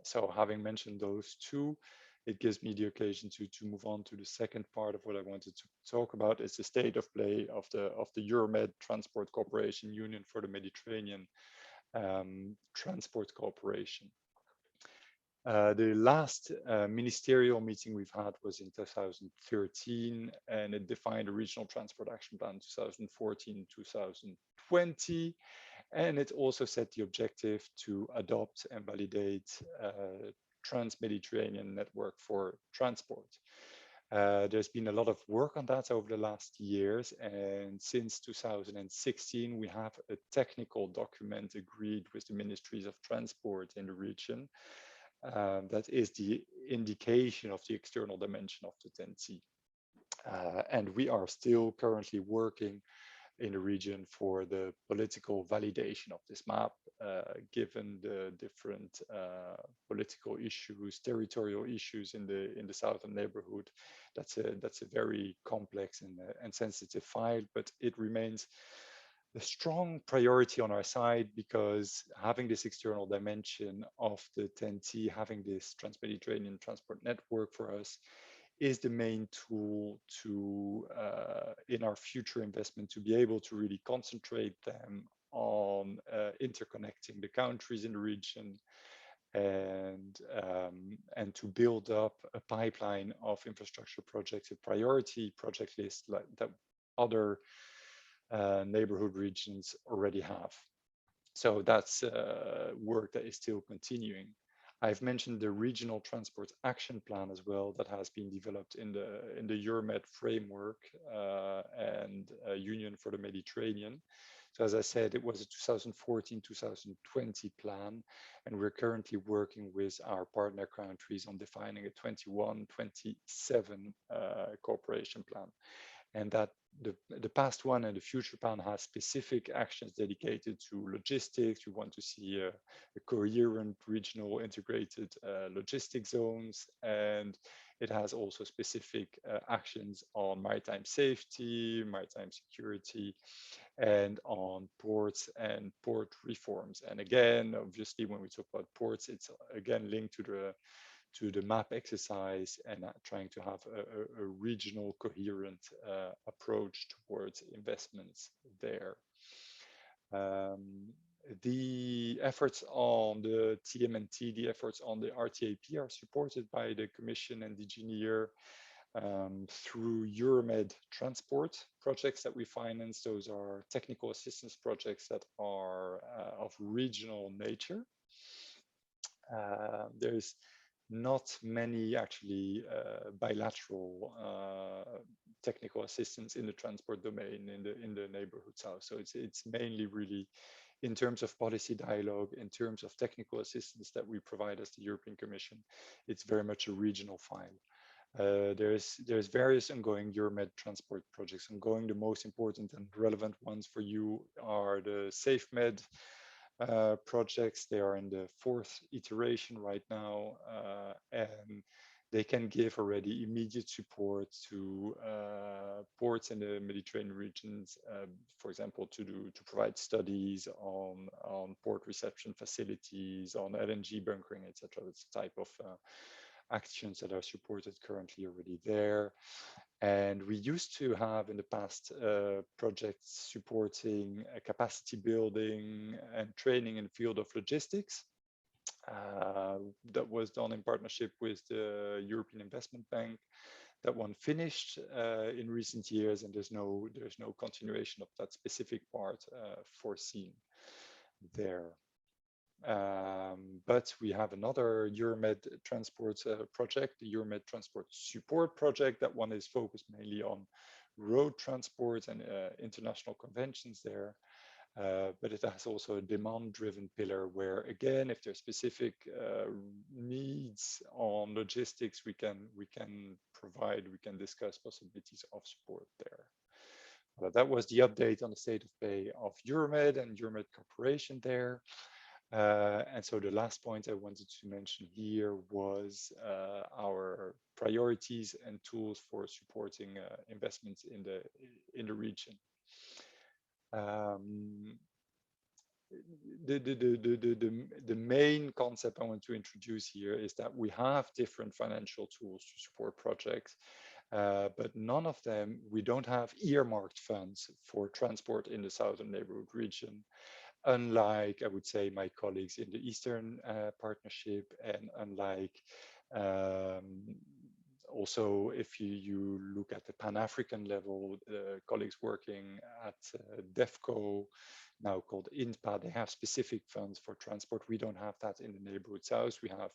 E: So having mentioned those two, it gives me the occasion to move on to the second part of what I wanted to talk about, is the state of play of the Euromed Transport Cooperation, Union for the Mediterranean Transport Cooperation. The last ministerial meeting we've had was in 2013, and it defined a Regional Transport Action Plan 2014-2020. And it also set the objective to adopt and validate Trans-Mediterranean Network for Transport. There's been a lot of work on that over the last years, and since 2016 we have a technical document agreed with the ministries of transport in the region. That is the indication of the external dimension of the TEN-T. And we are still currently working in the region for the political validation of this map, given the different political issues, territorial issues in the southern neighborhood. That's a very complex and sensitive file, but it remains a strong priority on our side, because having this external dimension of the TEN-T, having this Trans-Mediterranean transport network for us, is the main tool to, in our future investment, to be able to really concentrate them on interconnecting the countries in the region, and to build up a pipeline of infrastructure projects, a priority project list like that other neighborhood regions already have. So that's work that is still continuing. I've mentioned the Regional Transport Action Plan as well, that has been developed in the Euromed framework and Union for the Mediterranean. So as I said, it was a 2014-2020 plan, and we're currently working with our partner countries on defining a 21-27 cooperation plan. And that the past one and the future plan has specific actions dedicated to logistics. We want to see a coherent regional integrated logistic zones, and it has also specific actions on maritime safety, maritime security, and on ports and port reforms. And again, obviously, when we talk about ports, it's again linked to the map exercise and trying to have a regional coherent approach towards investments there. The efforts on the TMNT, the efforts on the RTAP are supported by the Commission and DG NEAR through Euromed transport projects that we finance. Those are technical assistance projects that are of regional nature. There's not many actually bilateral technical assistance in the transport domain in the neighborhood south. So it's mainly really in terms of policy dialogue, in terms of technical assistance that we provide as the European Commission. It's very much a regional file. There's various ongoing Euromed transport projects ongoing. The most important and relevant ones for you are the SafeMed projects. They are in the 4th iteration right now, and they can give already immediate support to ports in the Mediterranean regions, for example, to provide studies on port reception facilities, on LNG bunkering, etc. That's the type of actions that are supported currently already there. And we used to have in the past projects supporting capacity building and training in the field of logistics. That was done in partnership with the European Investment Bank. That one finished in recent years, and there's no continuation of that specific part foreseen there. But we have another Euromed transport project, the Euromed Transport Support Project. That one is focused mainly on road transport and international conventions there. But it has also a demand-driven pillar where, again, if there's specific needs on logistics, we can discuss possibilities of support there. But that was the update on the state of play of Euromed and Euromed cooperation there. And so the last point I wanted to mention here was our priorities and tools for supporting investments in the region. The main concept I want to introduce here is that we have different financial tools to support projects, but none of them, we don't have earmarked funds for transport in the southern neighborhood region. Unlike, I would say, my colleagues in the Eastern Partnership, and unlike also if you look at the Pan-African level, colleagues working at DEFCO, now called INPA, they have specific funds for transport. We don't have that in the neighborhood south. We have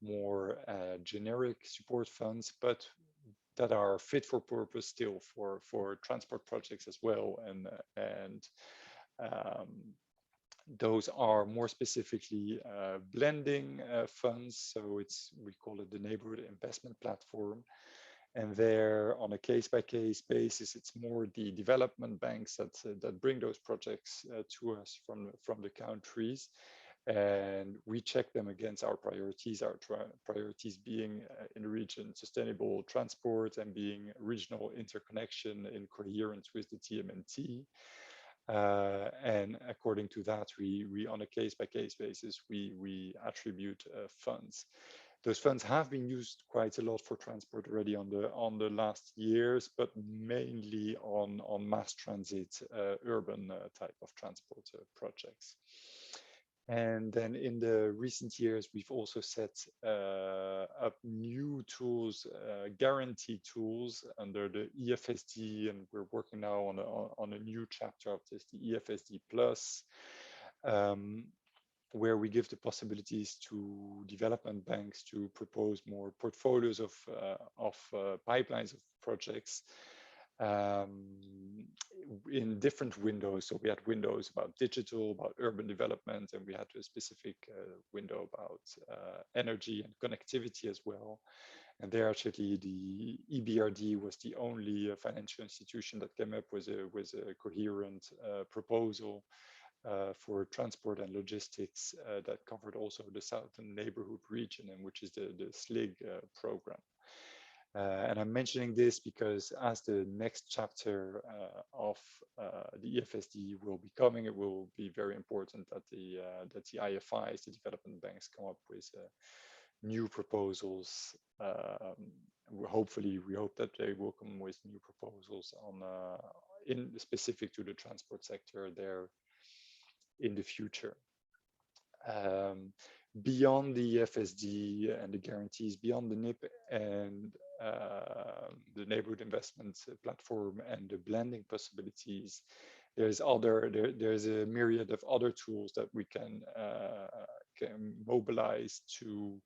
E: more generic support funds, but that are fit for purpose still for transport projects as well. And those are more specifically blending funds. So we call it the Neighborhood Investment Platform. And there, on a case-by-case basis, it's more the development banks that bring those projects to us from the countries. And we check them against our priorities being in the region sustainable transport and being regional interconnection in coherence with the TMNT. And according to that, we on a case-by-case basis, we attribute funds. Those funds have been used quite a lot for transport already on the last years, but mainly on mass transit, urban type of transport projects. And then in the recent years, we've also set up new tools, guarantee tools under the EFSD, and we're working now on a new chapter of this, the EFSD Plus, where we give the possibilities to development banks to propose more portfolios of pipelines of projects in different windows. So we had windows about digital, about urban development, and we had a specific window about energy and connectivity as well. And there actually the EBRD was the only financial institution that came up with a coherent proposal for transport and logistics that covered also the Southern Neighborhood region, and which is the SLIG program. And I'm mentioning this because as the next chapter of the EFSD will be coming, it will be very important that the IFIs, the development banks, come up with new proposals. We hope that they will come with new proposals on in specific to the transport sector there in the future. Beyond the FSD and the guarantees, beyond the NIP and the neighborhood investment platform and the blending possibilities, there's a myriad of other tools that we can mobilize to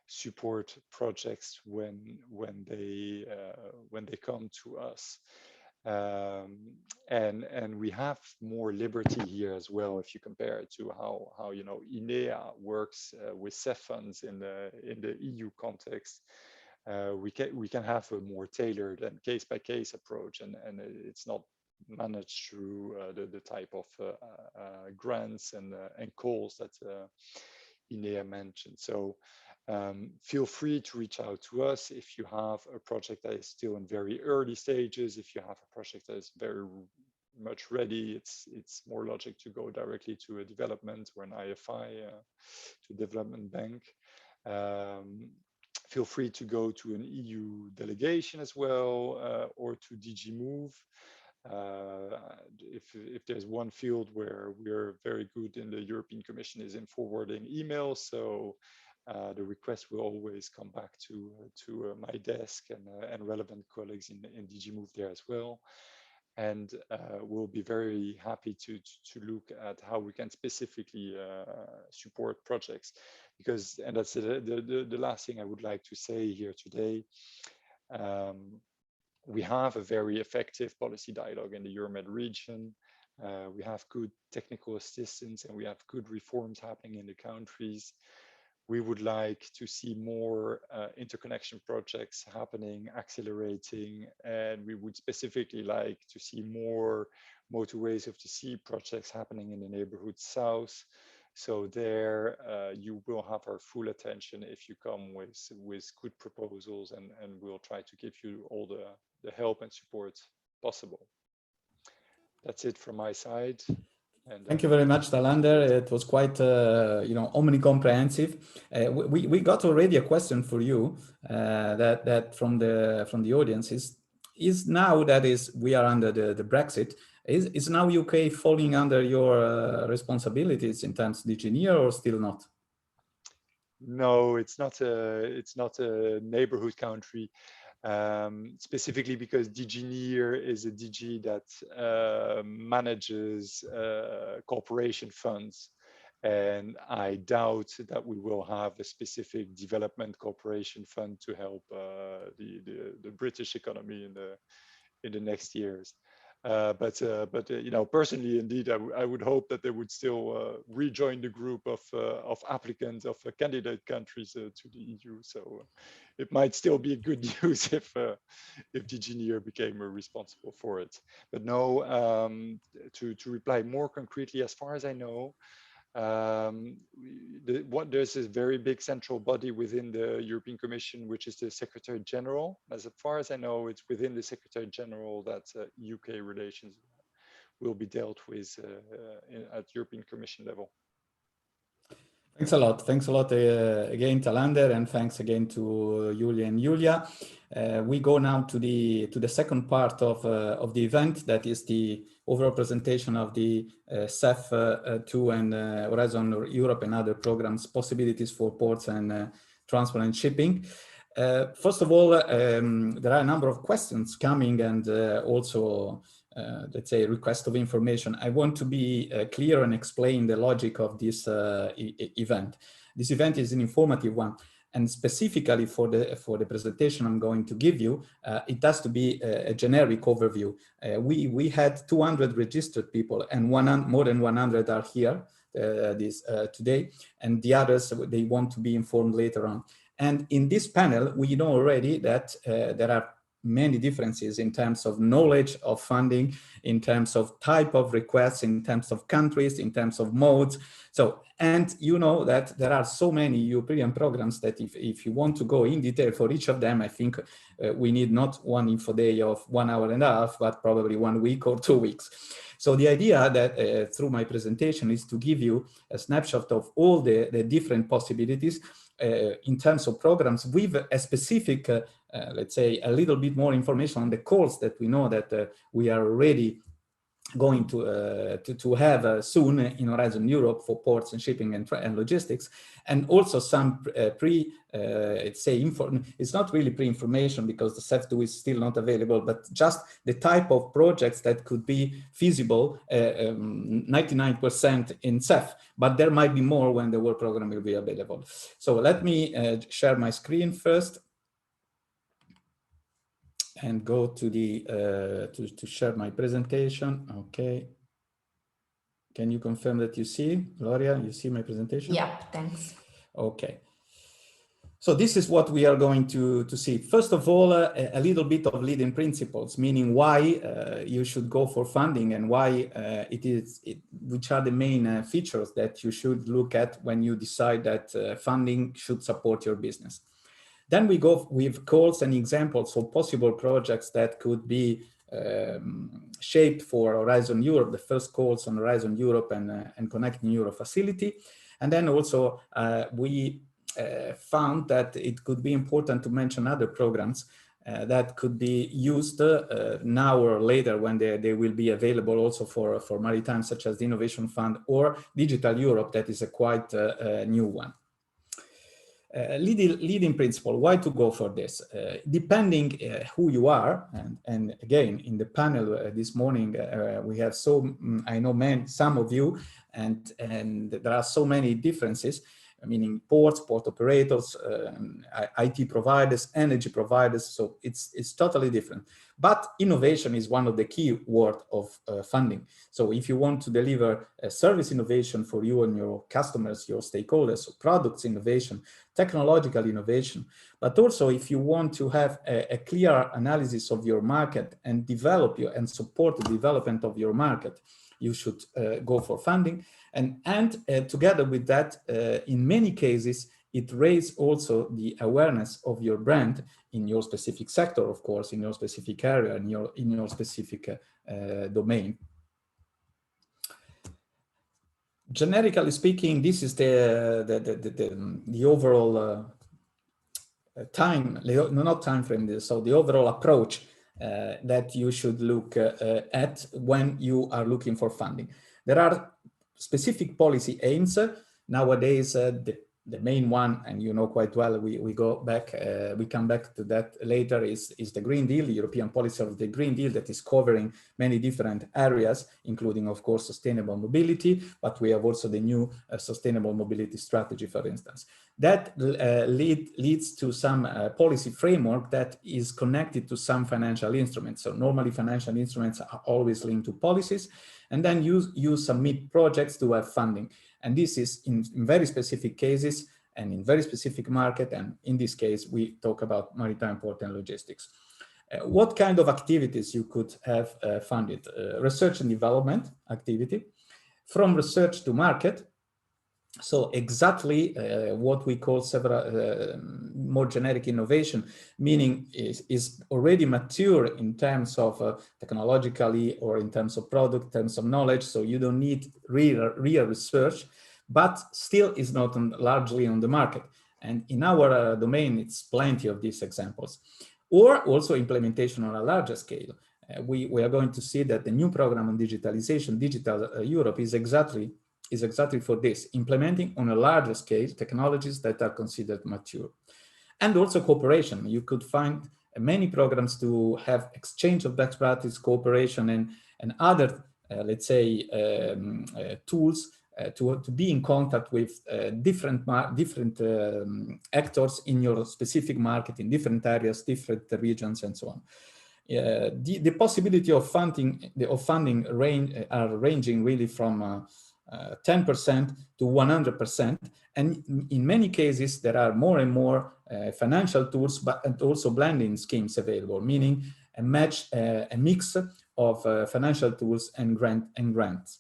E: support projects when they come to us. And we have more liberty here as well if you compare it to how INEA works with CEF funds in the EU context. We can have a more tailored and case-by-case approach, and it's not managed through the type of grants and calls that INEA mentioned. So feel free to reach out to us if you have a project that is still in very early stages. If you have a project that is very much ready, it's more logic to go directly to a development or an IFI, to a development bank. Feel free to go to an EU delegation as well, or to DG Move. If there's one field where we're very good in the European Commission is in forwarding emails, so the request will always come back to my desk and relevant colleagues in DG Move there as well. And we'll be very happy to look at how we can specifically support projects, because, and that's the last thing I would like to say here today. We have a very effective policy dialogue in the Euromed region. We have good technical assistance and we have good reforms happening in the countries. We would like to see more interconnection projects happening, accelerating, and we would specifically like to see more motorways of the sea projects happening in the neighborhood south. So there you will have our full attention if you come with good proposals, and we'll try to give you all the help and support possible. That's it from my side. And,
A: thank you very much, Talander. It was quite, omni-comprehensive. We got already a question for you that from the audience is now that we are under the Brexit. Is now UK falling under your responsibilities in terms of DG or still not?
E: No, it's not a neighborhood country. Specifically because DG NEAR is a DG that manages corporation funds, and I doubt that we will have a specific development corporation fund to help the British economy in the next years. you know, personally, indeed, I would hope that they would still rejoin the group of applicants of candidate countries to the EU. So it might still be good news if DG NEAR became responsible for it. But no, to reply more concretely, as far as I know, there's a very big central body within the European Commission, which is the Secretary General. As far as I know, it's within the Secretary General that UK relations will be dealt with at European Commission level.
A: Thanks a lot. Thanks a lot again, Talander, and thanks again to Julia and Julia. We go now to the second part of the event, that is the overall presentation of the CEF2 and Horizon Europe and other programs, possibilities for ports and transport and shipping. First of all, there are a number of questions coming, and also let's say request of information. I want to be clear and explain the logic of this event. This event is an informative one, and specifically for the presentation I'm going to give you, it has to be a generic overview. We had 200 registered people, and more than 100 are here today, and the others, they want to be informed later on. And in this panel, we know already that there are many differences in terms of knowledge of funding, in terms of type of requests, in terms of countries, in terms of modes. So, and you know that there are so many European programs that if you want to go in detail for each of them, I think we need not one info day of 1 hour and a half, but probably 1 week or 2 weeks. So the idea that through my presentation is to give you a snapshot of all the different possibilities in terms of programs with a specific, let's say, a little bit more information on the calls that we know that we are already going to have soon in Horizon Europe for ports and shipping and logistics, and also some let's say, it's not really pre-information because the CEF2 is still not available, but just the type of projects that could be feasible, 99% in CEF, but there might be more when the work program will be available. So let me share my screen first and go to the to share my presentation. Okay. Can you confirm that you see, Gloria? You see my presentation?
C: Yeah, thanks.
A: Okay. So this is what we are going to see. First of all, a little bit of leading principles, meaning why you should go for funding and why which are the main features that you should look at when you decide that funding should support your business. Then we go with calls and examples of possible projects that could be shaped for Horizon Europe, the first calls on Horizon Europe and Connecting Europe facility. And then also we found that it could be important to mention other programs that could be used now or later when they will be available also for Maritime, such as the Innovation Fund or Digital Europe, that is a quite new one. Leading principle, why to go for this? Depending who you are, and again, in the panel this morning, we have I know some of you, and there are so many differences, meaning ports, port operators, IT providers, energy providers, so it's totally different. But innovation is one of the key words of funding. So if you want to deliver a service innovation for you and your customers, your stakeholders, so products innovation, technological innovation, but also if you want to have a clear analysis of your market and develop and support the development of your market, you should go for funding. And together with that, in many cases, it raises also the awareness of your brand in your specific sector, of course, in your specific area, in your specific domain. Generically speaking, this is the overall so the overall approach that you should look at when you are looking for funding. There are specific policy aims. Nowadays, the main one, and you know quite well, we go back, we come back to that later, is the Green Deal, the European policy of the Green Deal, that is covering many different areas, including, of course, sustainable mobility, but we have also the new sustainable mobility strategy, for instance. That leads to some policy framework that is connected to some financial instruments. So normally financial instruments are always linked to policies, and then you submit projects to have funding. And this is in very specific cases and in very specific market. And in this case, we talk about maritime port and logistics. What kind of activities you could have funded? Research and development activity, from research to market. So exactly what we call several more generic innovation, meaning is already mature in terms of technologically or in terms of product, in terms of knowledge. So you don't need real research, but still is not largely on the market. And in our domain, it's plenty of these examples. Or also implementation on a larger scale. We are going to see that the new program on digitalization, Digital Europe, is exactly for this, implementing on a larger scale technologies that are considered mature. And also cooperation. You could find many programs to have exchange of best practice, cooperation, and other, let's say, tools to be in contact with different actors in your specific market, in different areas, different regions, and so on. The possibility of funding are ranging really from 10% to 100%, and in many cases there are more and more financial tools, but also blending schemes available, meaning a mix of financial tools and grants.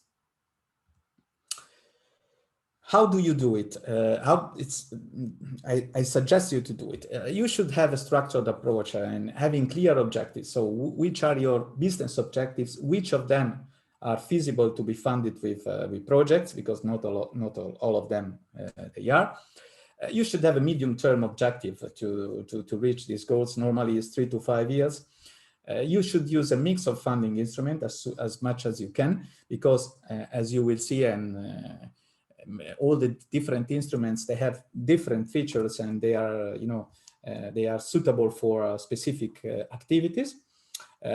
A: How do you do it? I suggest you to do it. You should have a structured approach and having clear objectives. So which are your business objectives? Which of them are feasible to be funded with projects, because not all of them they are. You should have a medium-term objective to reach these goals. Normally it's 3 to 5 years. You should use a mix of funding instruments as much as you can, because as you will see, and all the different instruments, they have different features, and they are, they are suitable for specific activities.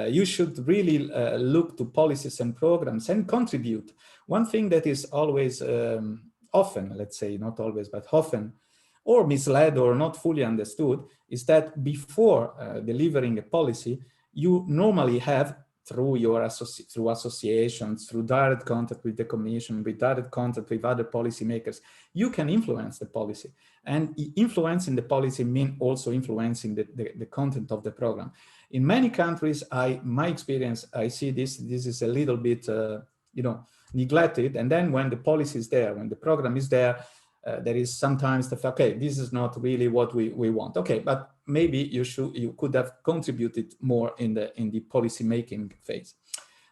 A: You should really look to policies and programs and contribute. One thing that is always often, let's say not always, but often, or misled or not fully understood, is that before delivering a policy, you normally have, through your associations, through direct contact with the Commission, with direct contact with other policymakers, you can influence the policy. And influencing the policy means also influencing the content of the program. In many countries, my experience, I see this is a little bit, neglected. And then when the policy is there, when the program is there, there is sometimes the fact, okay, this is not really what we want. Okay, but maybe you could have contributed more in the policy making phase.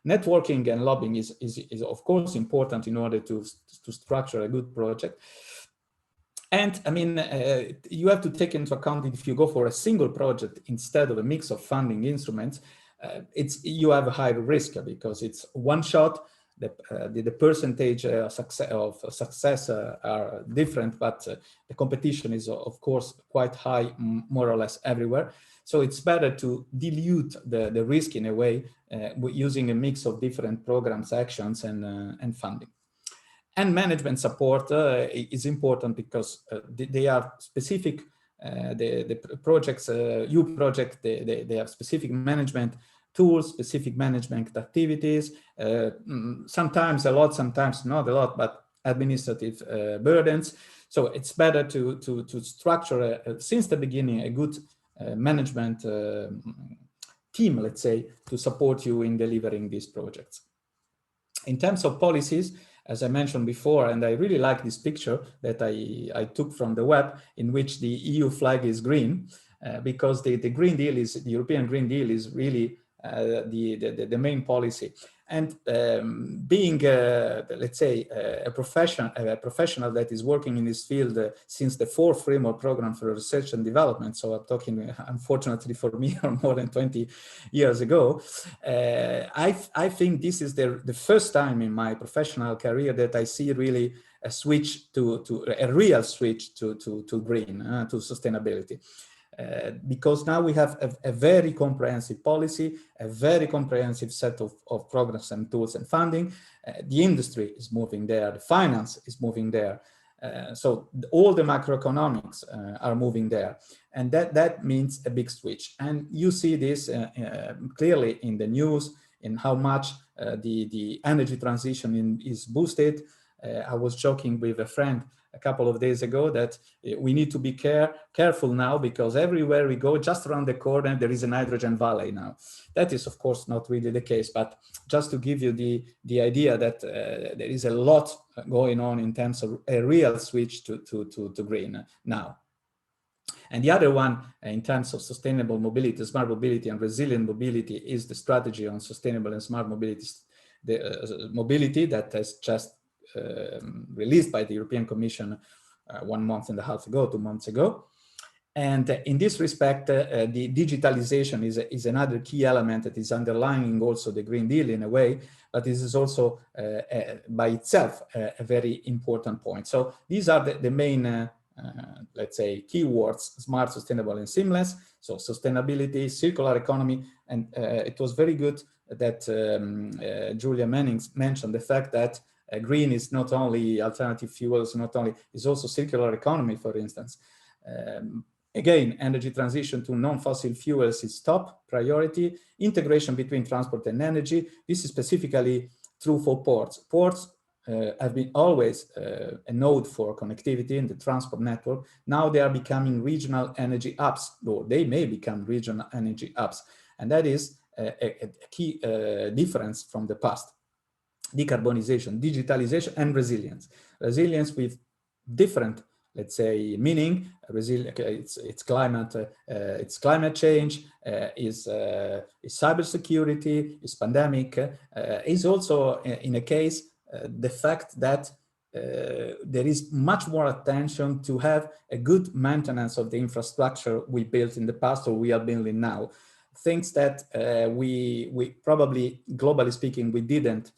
A: Networking and lobbying is of course important in order to structure a good project. And I mean, you have to take into account that if you go for a single project instead of a mix of funding instruments, you have a higher risk, because it's one shot. The percentage of success are different, but the competition is of course quite high, more or less everywhere. So it's better to dilute the risk in a way using a mix of different programs, actions, and funding. And management support is important, because they are specific. The projects, EU project, they have specific management tools, specific management activities, sometimes a lot, sometimes not a lot, but administrative burdens. So it's better to structure, since the beginning, a good management team, let's say, to support you in delivering these projects. In terms of policies, as I mentioned before, and I really like this picture that I took from the web, in which the EU flag is green, because the Green Deal the European Green Deal is really the main policy. And being, let's say, a professional that is working in this field since the 4th framework program for research and development, so I'm talking, unfortunately for me, more than 20 years ago, I think this is the first time in my professional career that I see really a switch to a real switch to green, to sustainability. Because now we have a very comprehensive policy, a very comprehensive set of programs and tools and funding. The industry is moving there, the finance is moving there. So all the macroeconomics are moving there. And that means a big switch. And you see this clearly in the news, in how much the energy transition is boosted. I was joking with a friend a couple of days ago that we need to be careful now, because everywhere we go, just around the corner, there is a hydrogen valley now. That is, of course, not really the case, but just to give you the idea that there is a lot going on in terms of a real switch to green now. And the other one, in terms of sustainable mobility, smart mobility and resilient mobility, is the strategy on sustainable and smart mobility, mobility that has just released by the European Commission 1.5 months ago, 2 months ago. And in this respect, the digitalization is another key element that is underlying also the Green Deal in a way, but this is also by itself a very important point. So these are the main, let's say, keywords: smart, sustainable, and seamless. So sustainability, circular economy, and it was very good that Julia Mannings mentioned the fact that green is not only alternative fuels, is also circular economy, for instance. Again, energy transition to non-fossil fuels is top priority. Integration between transport and energy. This is specifically true for ports. Ports have been always a node for connectivity in the transport network. Now they are becoming regional energy hubs, or they may become regional energy hubs. And that is a key difference from the past. Decarbonization, digitalization, and resilience. Resilience with different, let's say, meaning. It's climate change, is cybersecurity, is pandemic, is also in a case the fact that there is much more attention to have a good maintenance of the infrastructure we built in the past or we are building now. Things that we probably, globally speaking, we didn't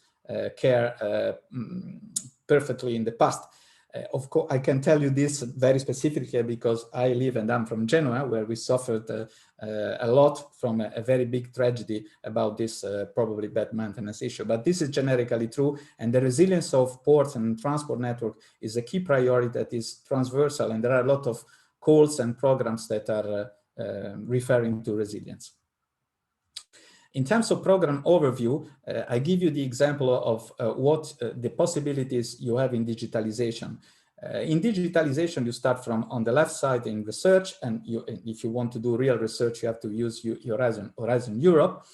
A: care perfectly in the past. Of course, I can tell you this very specifically because I live and I'm from Genoa, where we suffered a lot from a very big tragedy about this probably bad maintenance issue. But this is generically true, and the resilience of ports and transport network is a key priority that is transversal, and there are a lot of calls and programs that are referring to resilience. In terms of program overview, I give you the example of what the possibilities you have in digitalization. In digitalization, you start from on the left side in research, and if you want to do real research, you have to use Horizon Europe.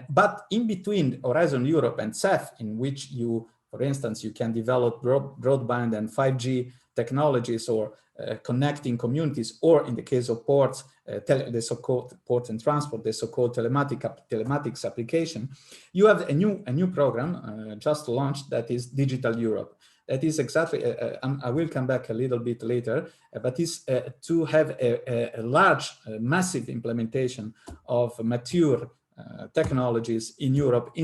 A: But in between Horizon Europe and CEF, in which you, for instance, you can develop broadband and 5G technologies or connecting communities, or in the case of ports, the so-called port and transport, the so-called telematics application, you have a new program just launched that is Digital Europe. That is exactly, I will come back a little bit later, but is to have a large, massive implementation of mature technologies in Europe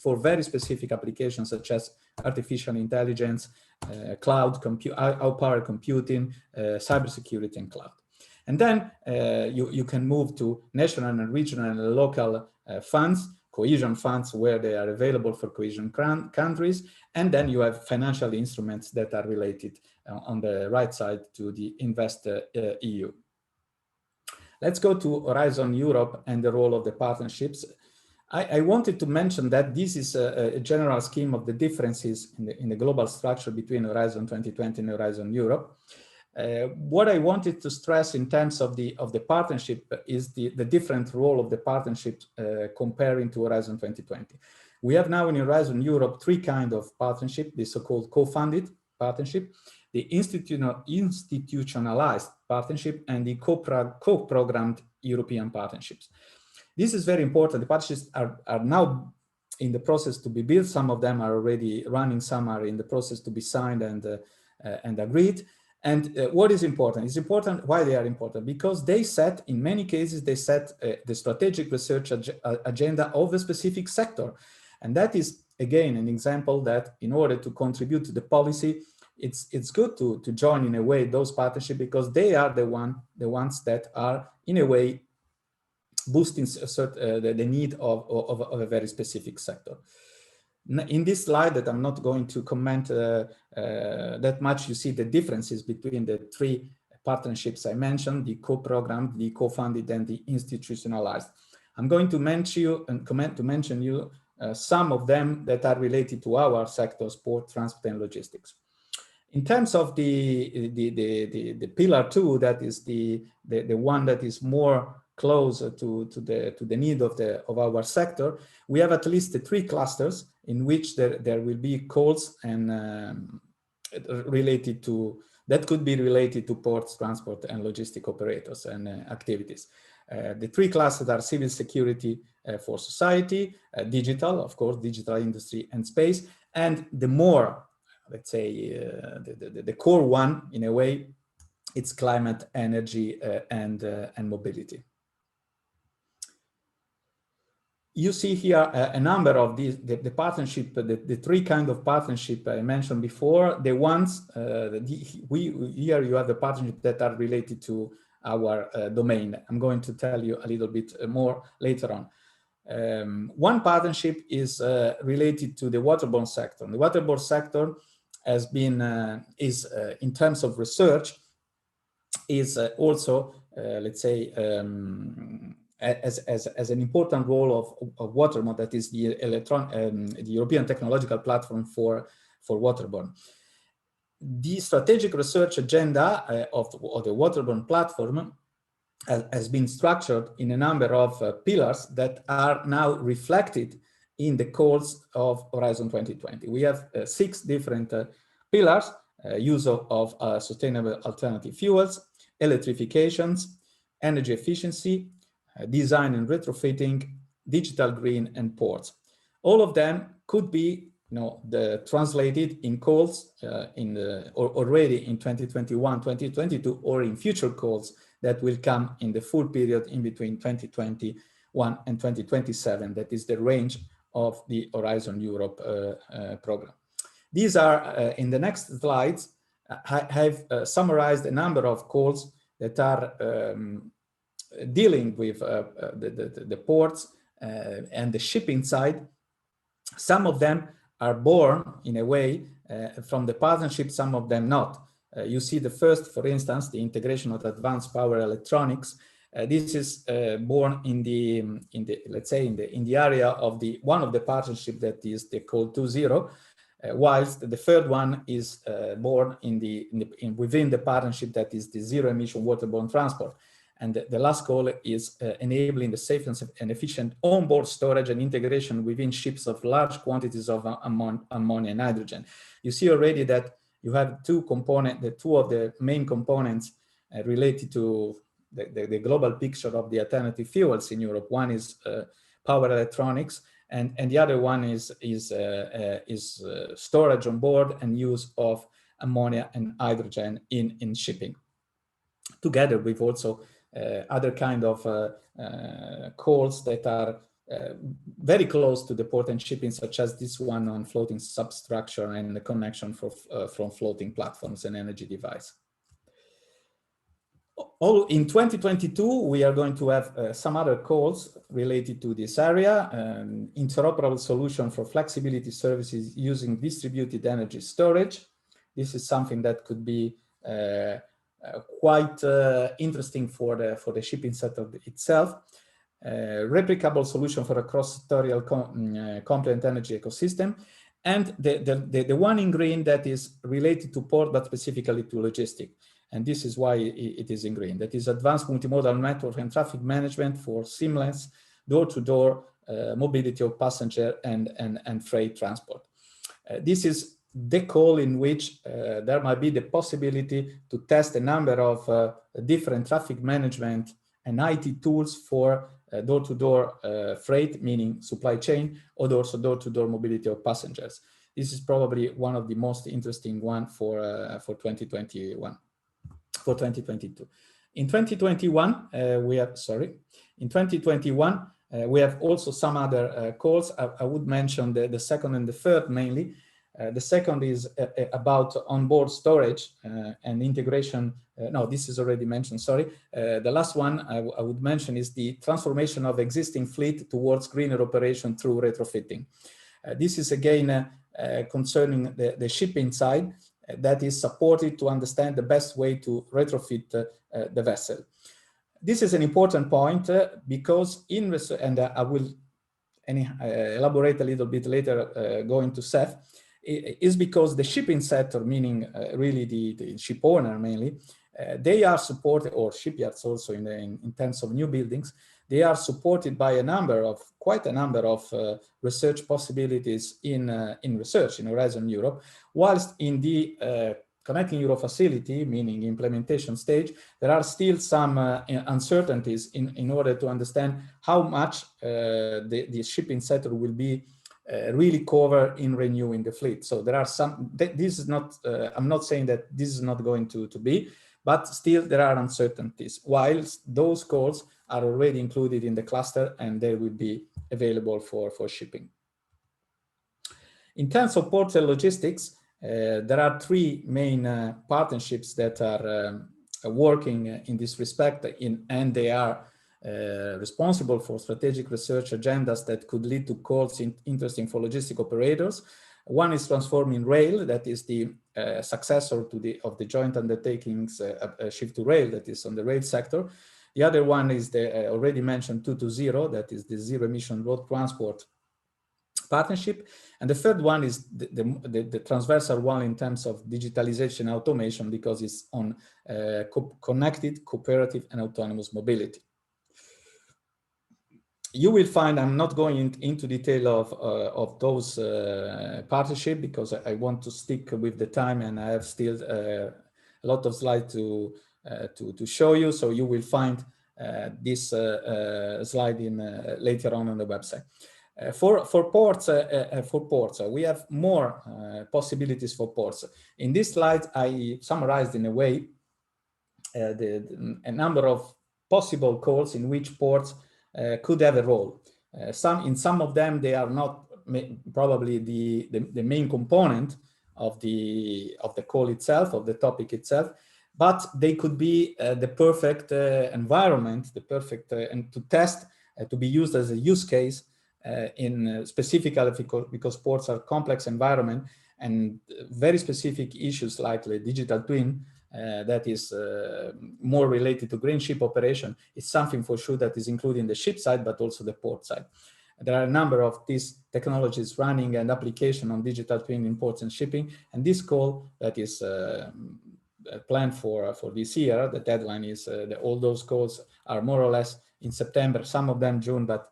A: for very specific applications such as artificial intelligence, cloud power computing, cybersecurity, and cloud. And then you can move to national and regional and local funds, cohesion funds where they are available for cohesion countries, and then you have financial instruments that are related on the right side to the InvestEU. Let's go to Horizon Europe and the role of the partnerships. I wanted to mention that this is a general scheme of the differences in the global structure between Horizon 2020 and Horizon Europe. What I wanted to stress in terms of the partnership is the different role of the partnership comparing to Horizon 2020. We have now in Horizon Europe 3 kinds of partnership: the so-called co-funded partnership, the institutionalized partnership, and the co-programmed European partnerships. This is very important. The partnerships are now in the process to be built. Some of them are already running, some are in the process to be signed and agreed. And what is important? It's important. Why they are important? Because they set, in many cases, they set the strategic research agenda of a specific sector. And that is, again, an example that in order to contribute to the policy, it's good to join in a way those partnerships, because they are the ones that are in a way boosting the need of a very specific sector. In this slide that I'm not going to comment that much, you see the differences between the three partnerships I mentioned: the co-programmed, the co-funded, and the institutionalized. I'm going to mention you some of them that are related to our sectors: port, transport, and logistics. In terms of the pillar 2, that is the one that is more closer to the need of our sector, we have at least 3 clusters in which there will be calls and related to, that could be related to ports, transport, and logistic operators and activities. The 3 clusters are civil security for society, digital, of course, digital industry and space, and the more, let's say, the core one, in a way, it's climate, energy, and mobility. You see here a number of these, the partnership, the 3 kind of partnership I mentioned before. The ones, here you have the partnership that are related to our domain. I'm going to tell you a little bit more later on. One partnership is related to the waterborne sector. The waterborne sector has been, in terms of research, is also, let's say, as an important role of Waterborne, that is the European Technological Platform for Waterborne. The strategic research agenda of the Waterborne platform has been structured in a number of pillars that are now reflected in the calls of Horizon 2020. We have 6 different pillars: use of sustainable alternative fuels, electrifications, energy efficiency, design and retrofitting, digital green, and ports. All of them could be, translated in calls already in 2021, 2022, or in future calls that will come in the full period in between 2021 and 2027. That is the range of the Horizon Europe program. These are, in the next slides, have summarized a number of calls that are dealing with the ports and the shipping side. Some of them are born, in a way, from the partnership, some of them not. You see the first, for instance, the integration of advanced power electronics. This is born in the let's say in the area of one of the partnership that is the call 2.0, whilst the third one is born within the partnership that is the zero emission waterborne transport. And the last call is enabling the safe and efficient onboard storage and integration within ships of large quantities of ammonia and hydrogen. You see already that you have 2 components, the 2 of the main components related to the global picture of the alternative fuels in Europe. One is power electronics, and the other one is storage on board and use of ammonia and hydrogen in shipping. Together with also other kind of calls that are very close to the port and shipping, such as this one on floating substructure and the connection from floating platforms and energy device. In 2022, we are going to have some other calls related to this area: interoperable solution for flexibility services using distributed energy storage. This is something that could be quite interesting for the shipping sector itself. Replicable solution for a cross-sectorial compliant energy ecosystem, and the one in green that is related to port but specifically to logistics. And this is why it is in green. That is advanced multimodal network and traffic management for seamless door-to-door mobility of passenger and freight transport. This is the call in which there might be the possibility to test a number of different traffic management and IT tools for door-to-door freight, meaning supply chain, or also door-to-door mobility of passengers. This is probably one of the most interesting one for 2021, for 2022. In 2021, we have also some other calls. I would mention the second and the third mainly. The second is about onboard storage and integration. No, this is already mentioned, sorry. The last one I would mention is the transformation of existing fleet towards greener operation through retrofitting. This is again concerning the shipping side that is supported to understand the best way to retrofit the vessel. This is an important point because in research, and I will elaborate a little bit later going to Seth, is because the shipping sector, meaning really the ship owner mainly, they are supported, or shipyards also in terms of new buildings, they are supported by quite a number of research possibilities in research in Horizon Europe, whilst in the Connecting Euro facility, meaning implementation stage, there are still some uncertainties in order to understand how much the shipping sector will be really covered in renewing the fleet. So there are some, this is not, I'm not saying that this is not going to be, but still there are uncertainties, whilst those calls are already included in the cluster and they will be available for shipping. In terms of ports and logistics, there are three main partnerships that are working in this respect, and they are responsible for strategic research agendas that could lead to calls interesting for logistic operators. One is Transforming Rail, that is the successor of the joint undertakings Shift to Rail, that is on the rail sector. The other one is the already mentioned 220, that is the zero emission road transport partnership. And the third one is the transversal one in terms of digitalization and automation, because it's on connected, cooperative and autonomous mobility. You will find, I'm not going into detail of those partnerships because I want to stick with the time and I have still a lot of slides to show you. So you will find this slide later on the website. For ports, we have more possibilities for ports. In this slide, I summarized in a way a number of possible calls in which ports could have a role. In some of them, they are not probably the main component of the call itself, of the topic itself, but they could be the perfect environment, the perfect and to test, to be used as a use case specifically because ports are complex environment and very specific issues like the digital twin that is more related to green ship operation. It's something for sure that is including the ship side, but also the port side. There are a number of these technologies running and application on digital twin in ports and shipping. And this call that is planned for this year, the deadline is all those calls are more or less in September, some of them June, but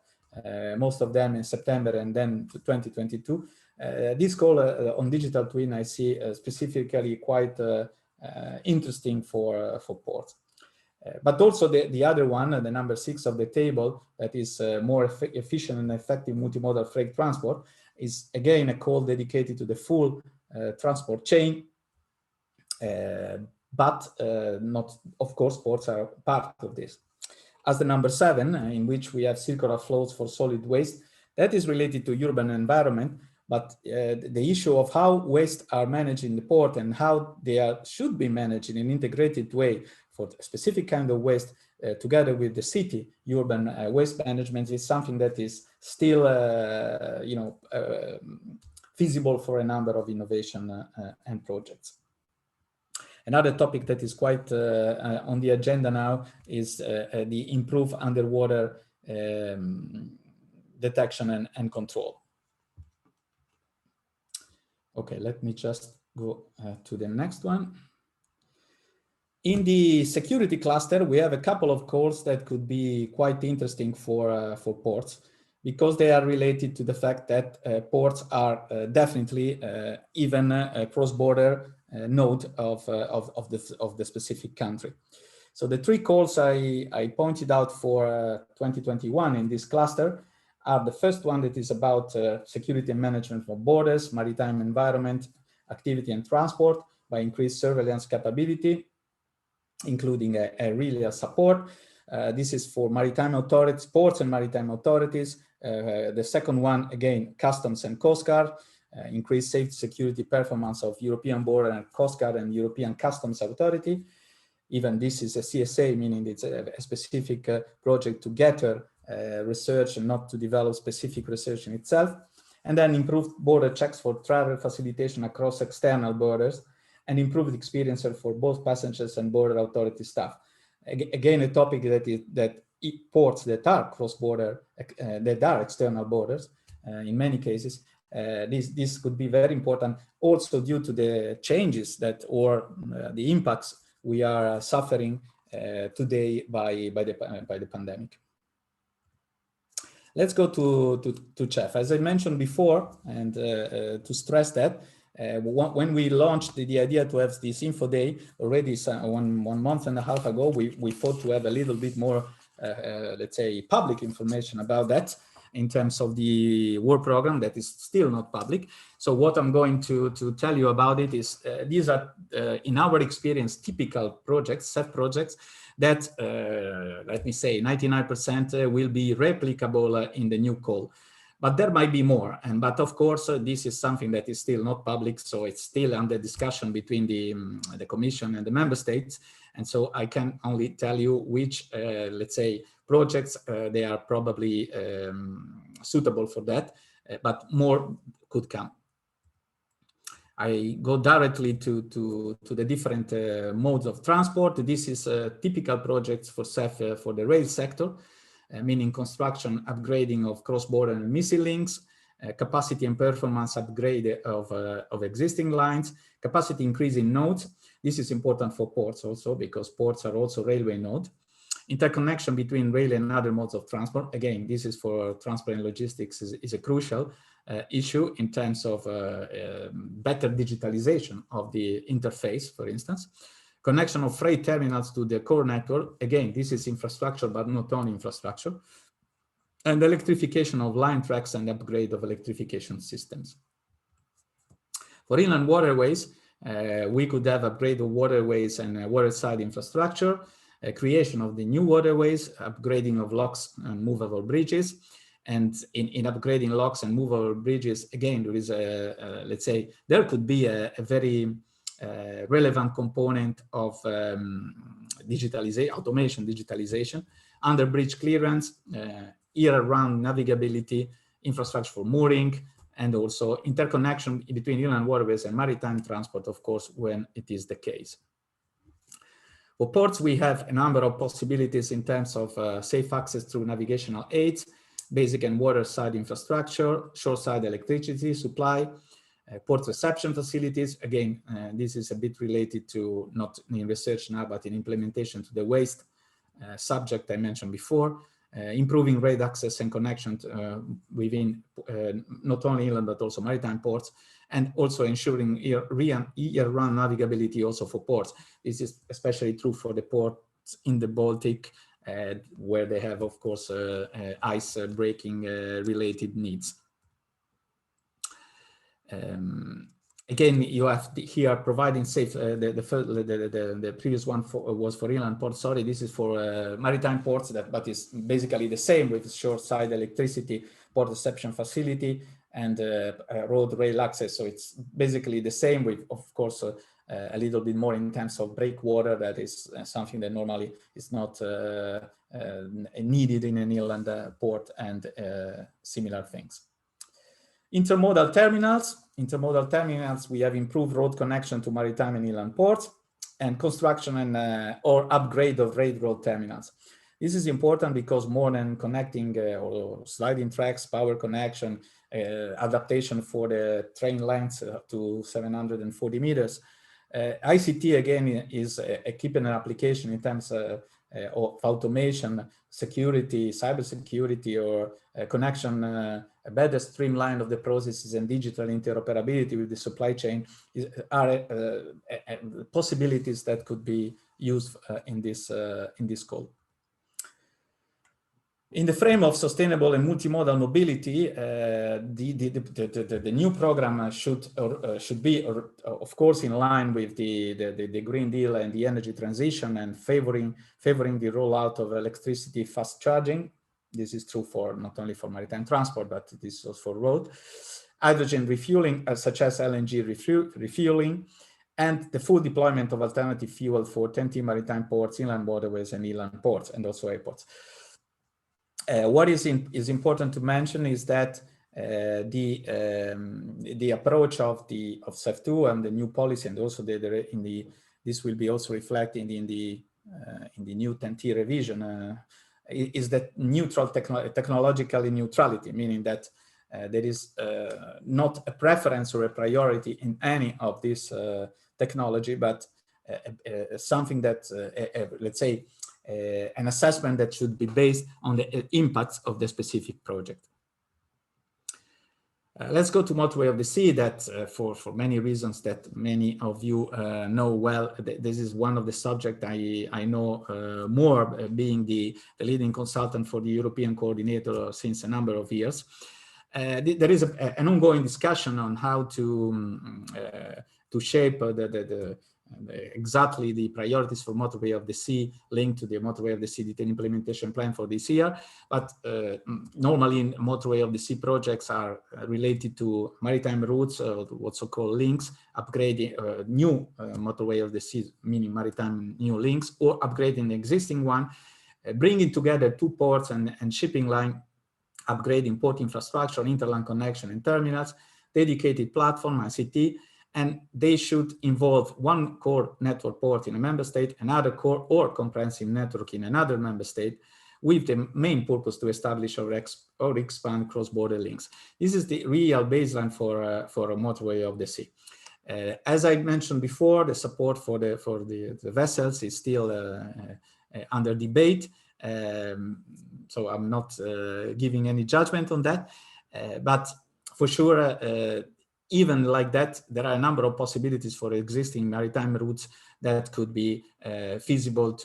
A: most of them in September and then to 2022. This call on digital twin I see specifically quite interesting for ports. But also the other one, the number 6 of the table, that is more efficient and effective multimodal freight transport, is again a call dedicated to the full transport chain. But not, of course, ports are part of this. As the number 7, in which we have circular flows for solid waste, that is related to urban environment, but the issue of how waste are managed in the port and how they should be managed in an integrated way for a specific kind of waste together with the city urban waste management is something that is still feasible for a number of innovation and projects. Another topic that is quite on the agenda now is the improved underwater detection and control. Okay, let me just go to the next one. In the security cluster, we have a couple of calls that could be quite interesting for ports, because they are related to the fact that ports are definitely even a cross-border node of the specific country. So the 3 calls I pointed out for 2021 in this cluster are the first one that is about security and management for borders, maritime environment, activity and transport by increased surveillance capability, including a support. This is for maritime authorities, ports and maritime authorities. The second one, again, customs and coast guard. increase safety, security, performance of European Border and Coast Guard and European Customs Authority. Even this is a CSA, meaning it's a specific project to gather research and not to develop specific research in itself. And then improved border checks for travel facilitation across external borders, and improved experience for both passengers and border authority staff. Again, a topic that ports that are cross-border, that are external borders, in many cases, this could be very important also due to the changes that or the impacts we are suffering today by the pandemic. Let's go to CHEF. As I mentioned before, and to stress that, when we launched the idea to have this info day already one month and a half ago, we thought to have a little bit more, let's say, public information about that in terms of the work program that is still not public. So what I'm going to tell you about it is these are, in our experience, typical projects, CEF projects, that, let me say, 99% will be replicable in the new call. But there might be more. But of course, this is something that is still not public, so it's still under discussion between the Commission and the Member States. And so I can only tell you which, let's say, projects they are probably suitable for that, but more could come. I go directly to the different modes of transport. This is typical projects for CEF for the rail sector, meaning construction, upgrading of cross-border and missile links, capacity and performance upgrade of existing lines, capacity increase in nodes. This is important for ports also, because ports are also railway nodes. Interconnection between rail and other modes of transport. Again, this is for transport and logistics is a crucial issue in terms of better digitalization of the interface, for instance. Connection of freight terminals to the core network. Again, this is infrastructure, but not only infrastructure. And electrification of line tracks and upgrade of electrification systems. For inland waterways, we could have upgrade of waterways and waterside infrastructure, creation of the new waterways, upgrading of locks and movable bridges. And in upgrading locks and movable bridges, again, there is a let's say, there could be a very relevant component of automation digitalization, under bridge clearance, year-round navigability, infrastructure for mooring, and also interconnection between inland waterways and maritime transport, of course, when it is the case. For ports, we have a number of possibilities in terms of safe access through navigational aids, basic and waterside infrastructure, shoreside electricity supply, port reception facilities. Again, this is a bit related to, not in research now, but in implementation, to the waste subject I mentioned before. Improving rail access and connection within not only inland but also maritime ports, and also ensuring year-round navigability also for ports. This is especially true for the ports in the Baltic, where they have, of course, ice breaking related needs. Again, you have here providing safe, the previous one was for inland ports, sorry, this is for maritime ports, but is basically the same with shoreside electricity, port reception facility, and road rail access. So it's basically the same with, of course, a little bit more in terms of breakwater. That is something that normally is not needed in an inland port, and similar things. Intermodal terminals, we have improved road connection to maritime and inland ports, and construction and or upgrade of railroad terminals. This is important because more than connecting or sliding tracks, power connection, adaptation for the train lengths to 740 meters, ICT again is keeping an application in terms of automation, security, cybersecurity, or connection, a better streamline of the processes and digital interoperability with the supply chain are possibilities that could be used in this call. In the frame of sustainable and multimodal mobility, the new program should be, of course, in line with the Green Deal and the energy transition, and favoring the rollout of electricity fast charging. This is true for not only for maritime transport, but this is also for road. hydrogen refueling, such as LNG refueling, and the full deployment of alternative fuel for 20 maritime ports, inland waterways, and inland ports, and also airports. What is important to mention is that the approach of CEF2 and the new policy, and also this will be also reflected in the new 10T revision, is that neutral technologically neutrality, meaning that there is not a preference or a priority in any of this technology, but something that, let's say, an assessment that should be based on the impacts of the specific project. Let's go to motorway of the sea. That for many reasons that many of you know well, this is one of the subjects I know more, being the leading consultant for the European coordinator since a number of years. There is an ongoing discussion on how to shape exactly the priorities for motorway of the sea linked to the motorway of the sea detailed implementation plan for this year. But normally motorway of the sea projects are related to maritime routes, also called links, upgrading new motorway of the sea, meaning maritime new links, or upgrading the existing one, bringing together two ports and shipping line, upgrading port infrastructure, interland connection and terminals, dedicated platform, ICT, and they should involve one core network port in a member state, another core or comprehensive network in another member state, with the main purpose to establish or expand cross-border links. This is the real baseline for a motorway of the sea. As I mentioned before, the support for the vessels is still under debate. So I'm not giving any judgment on that, but for sure, even like that, there are a number of possibilities for existing maritime routes that could be feasible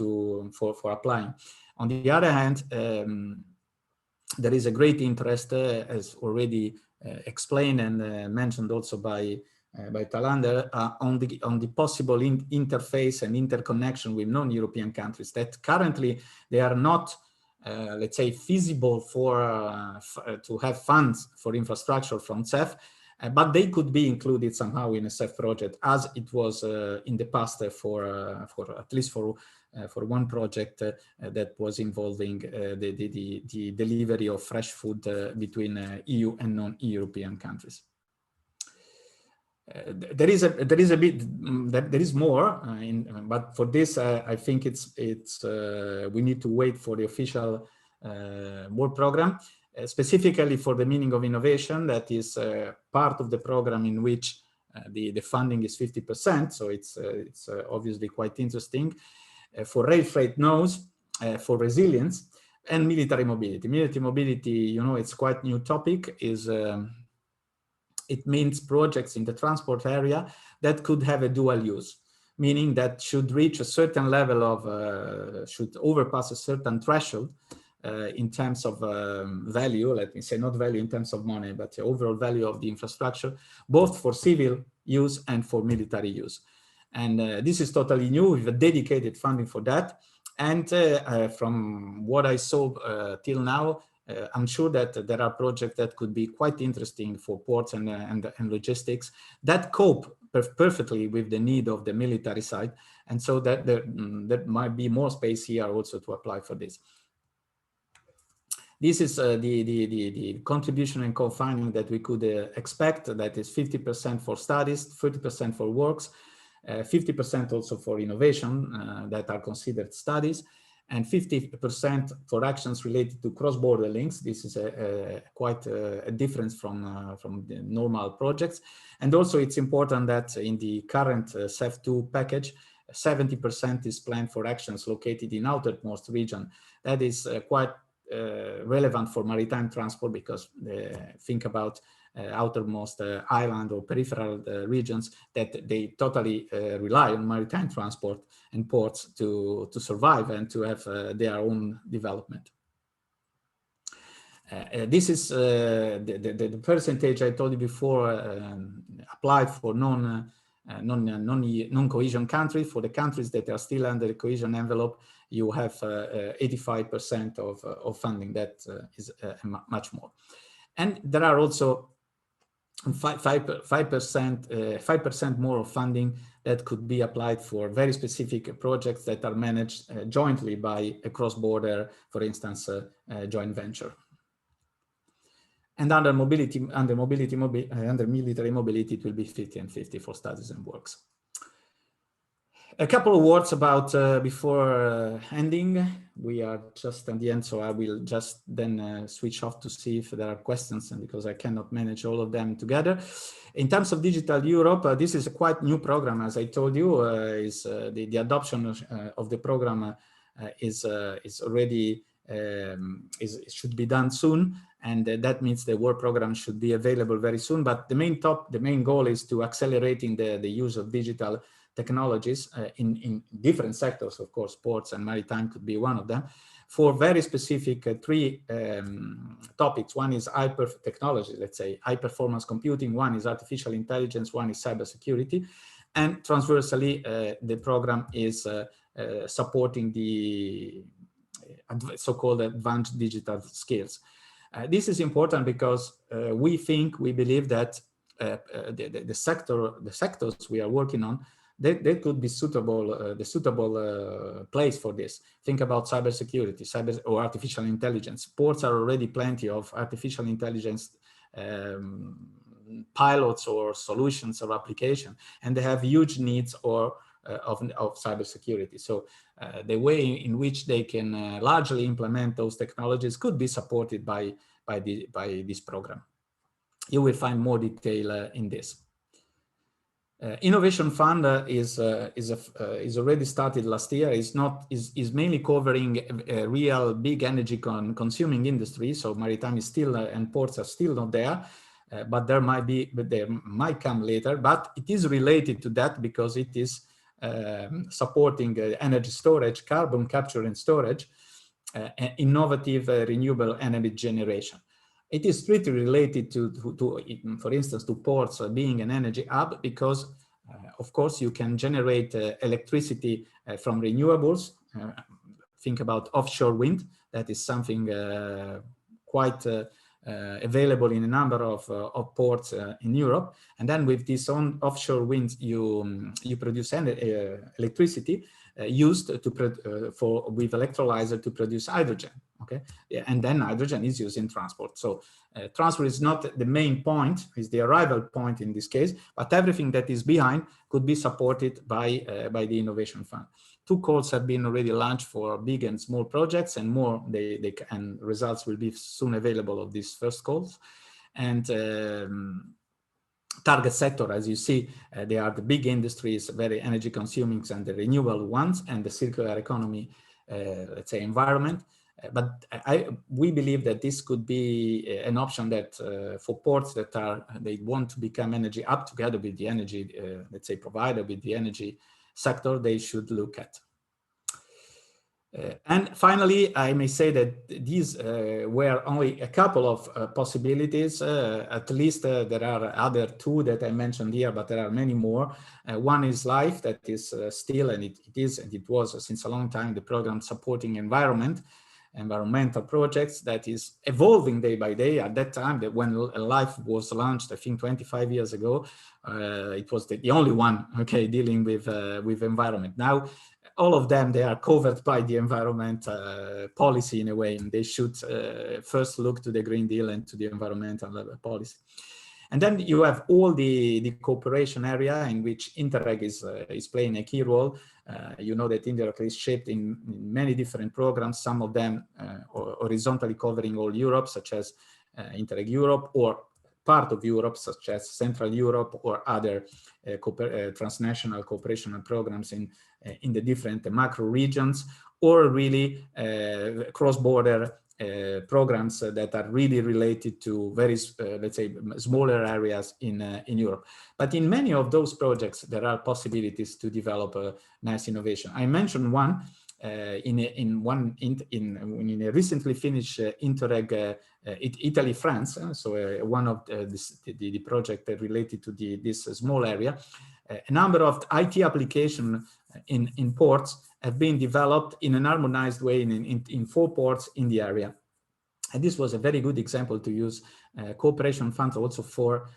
A: for applying. On the other hand, there is a great interest, as already explained and mentioned also by Talander, on the possible interface and interconnection with non-European countries that currently they are not, let's say, feasible to have funds for infrastructure from CEF, but they could be included somehow in a CEF project, as it was in the past for at least for one project that was involving the delivery of fresh food between EU and non-European countries. There is more, but for this I think we need to wait for the official work program, specifically for the meaning of innovation. That is part of the program in which the funding is 50%, so it's obviously quite interesting. For rail freight nodes, for resilience, and military mobility. Military mobility, you know, it's quite new topic. It means projects in the transport area that could have a dual use, meaning that should reach a certain level of, should overpass a certain threshold in terms of value, let me say, not value in terms of money, but the overall value of the infrastructure, both for civil use and for military use. And this is totally new with a dedicated funding for that. And from what I saw till now, I'm sure that there are projects that could be quite interesting for ports and logistics that cope perfectly with the need of the military side. And so that there might be more space here also to apply for this. This is the contribution and co-funding that we could expect. That is 50% for studies, 30% for works, 50% also for innovation that are considered studies, and 50% for actions related to cross-border links. This is quite a difference from the normal projects. And also it's important that in the current CEF2 package, 70% is planned for actions located in outermost region. That is quite relevant for maritime transport, because think about outermost island or peripheral regions that they totally rely on maritime transport and ports to survive and to have their own development. This is the percentage I told you before applied for non-cohesion countries. For the countries that are still under the cohesion envelope, you have 85% of funding. That is much more. And there are also 5% more of funding that could be applied for very specific projects that are managed jointly by a cross-border, for instance, joint venture. And under military mobility, it will be 50 and 50 for studies and works. A couple of words about before ending. We are just at the end, so I will just then switch off to see if there are questions, and because I cannot manage all of them together. In terms of Digital Europe, this is a quite new program, as I told you. The adoption of the program is already should be done soon, and that means the work program should be available very soon. But the main goal is to accelerating the use of digital technologies in different sectors. Of course, ports and maritime could be one of them, for very specific three topics. One is hyper technology, let's say high performance computing, one is artificial intelligence, one is cybersecurity, and transversally the program is supporting the so-called advanced digital skills. This is important because we believe that the sectors we are working on, they could be suitable, the suitable place for this. Think about cybersecurity, or artificial intelligence. Ports are already plenty of artificial intelligence pilots or solutions or application, and they have huge needs of cybersecurity. So the way in which they can largely implement those technologies could be supported by this program. You will find more detail in this. Innovation Fund is already started last year. Is mainly covering real big energy consuming industry. So maritime is still and ports are still not there, but they might come later. But it is related to that because it is supporting energy storage, carbon capture and storage, innovative renewable energy generation. It is strictly related to, for instance, to ports being an energy hub, because of course you can generate electricity from renewables. Think about offshore wind. That is something quite available in a number of ports in Europe. And then with this own offshore wind, you produce electricity used to with electrolyzer to produce hydrogen. Okay, yeah, and then hydrogen is used in transport. So transport is not the main point; is the arrival point in this case. But everything that is behind could be supported by the Innovation Fund. 2 calls have been already launched for big and small projects, and more and results will be soon available of these first calls. And target sector, as you see, they are the big industries, very energy consuming, and the renewable ones, and the circular economy, let's say, environment. But we believe that this could be an option that for ports that they want to become energy hub together with the energy, let's say, provider, with the energy sector, they should look at. And finally, I may say that these were only a couple of possibilities. At least there are other 2 that I mentioned here, but there are many more. One is LIFE, that is still, and it was since a long time, the program supporting environmental projects, that is evolving day by day. At that time, that when LIFE was launched, I think 25 years ago, it was the only one, okay, dealing with environment. Now, all of them, they are covered by the environment policy in a way, and they should first look to the Green Deal and to the environmental policy. And then you have all the cooperation area in which Interreg is playing a key role. You know that Interreg is shaped in many different programs, some of them horizontally covering all Europe, such as Interreg Europe, or part of Europe, such as Central Europe, or other transnational cooperation programs in the different macro regions, or really cross-border programs that are really related to very, let's say, smaller areas in Europe. But in many of those projects, there are possibilities to develop nice innovation. I mentioned one in a recently finished Interreg Italy-France. So one of the project related to this small area. A number of IT applications in ports have been developed in an harmonized way in 4 ports in the area. And this was a very good example to use cooperation funds also for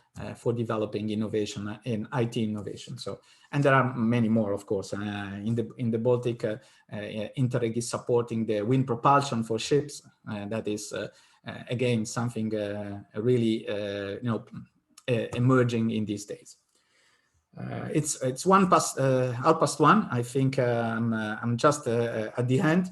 A: developing innovation in IT innovation. So, and there are many more, of course. In the Baltic, Interreg is supporting the wind propulsion for ships. That is again something really emerging in these days. It's 1:30. I think I'm just at the end.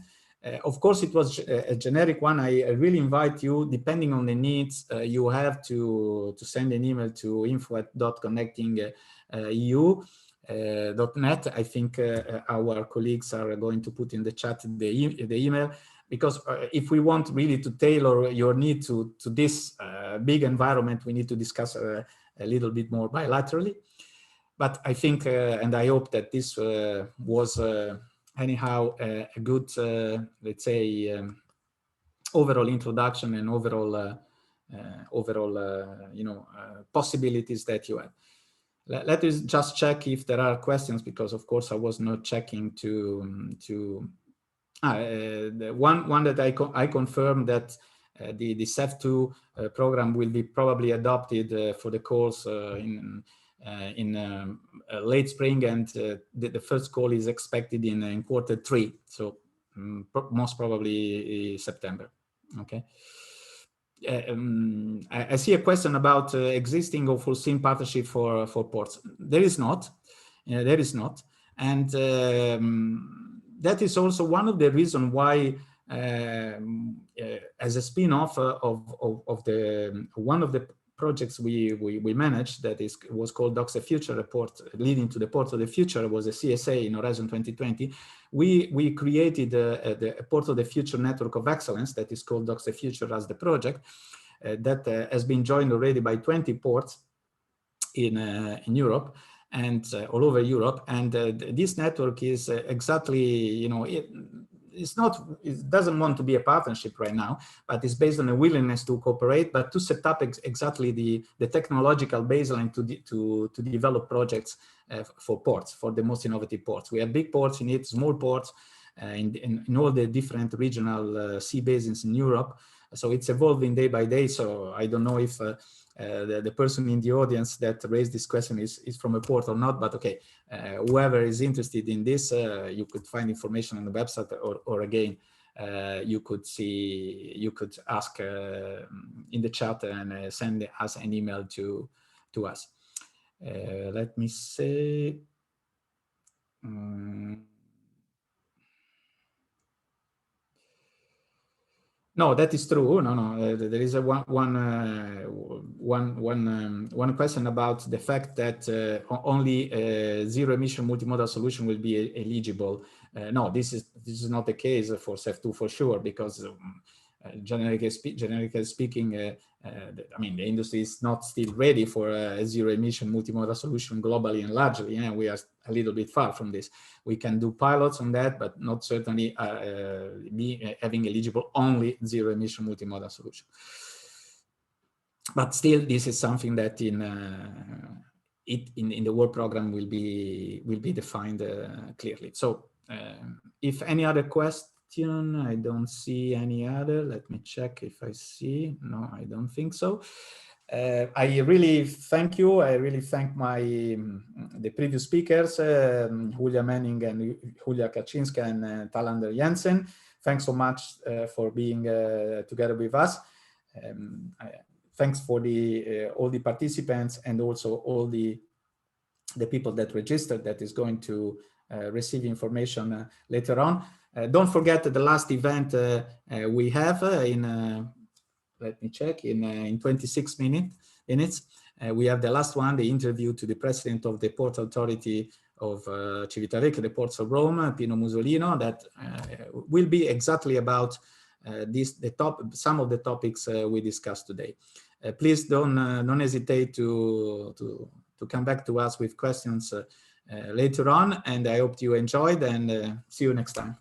A: Of course, it was a generic one. I really invite you, depending on the needs, you have to send an email to info@connectingeu.net. I think our colleagues are going to put in the chat the email, because if we want really to tailor your need to this big environment, we need to discuss a little bit more bilaterally. But I think, and I hope that this was anyhow a good, let's say, overall introduction and overall, possibilities that you have. Let us just check if there are questions, because of course I was not checking the one that I confirmed that the CEF2 program will be probably adopted for the course in late spring, and the first call is expected in Q3, so most probably September. Okay. I see a question about existing or foreseen partnership for ports. There is not. There is not, and that is also one of the reasons why, as a spin-off of the one of the projects we managed, that was called Docks the Future report, leading to the Port of the Future, was a CSA in Horizon 2020. We created the Port of the Future Network of Excellence, that is called Docks the Future as the project, that has been joined already by 20 ports in Europe and all over Europe. And this network is exactly, it doesn't want to be a partnership right now, but it's based on a willingness to cooperate, but to set up exactly the technological baseline to develop projects for ports, for the most innovative ports. We have big ports in it, small ports in all the different regional sea basins in Europe. So it's evolving day by day. So I don't know if the person in the audience that raised this question is from a port or not, but okay, whoever is interested in this, you could find information on the website, or again, you could ask in the chat and send us an email to us. Let me say. No, that is true. No. There is one question about the fact that only zero emission multimodal solution will be eligible. No, this is not the case for CEF2 for sure, because generically speaking, I mean, the industry is not still ready for a zero emission multimodal solution globally and largely. We are a little bit far from this. We can do pilots on that, but not certainly having eligible only zero emission multimodal solution. But still, this is something that in the work program will be defined clearly. So if any other question, I don't see any other. Let me check if I see. No, I don't think so. I really thank you. I really thank the previous speakers, Julia Manning and Julia Kachynska and Talander Jansen. Thanks so much for being together with us. Thanks for all the participants, and also all the people that registered, that is going to receive information later on. Don't forget the last event we have let me check, in 26 minutes. We have the last one, the interview to the president of the Port Authority of Civitavecchia, the Ports of Rome, Pino Musolino, that will be exactly about some of the topics we discussed today. Please don't hesitate to come back to us with questions later on, and I hope you enjoyed, and see you next time.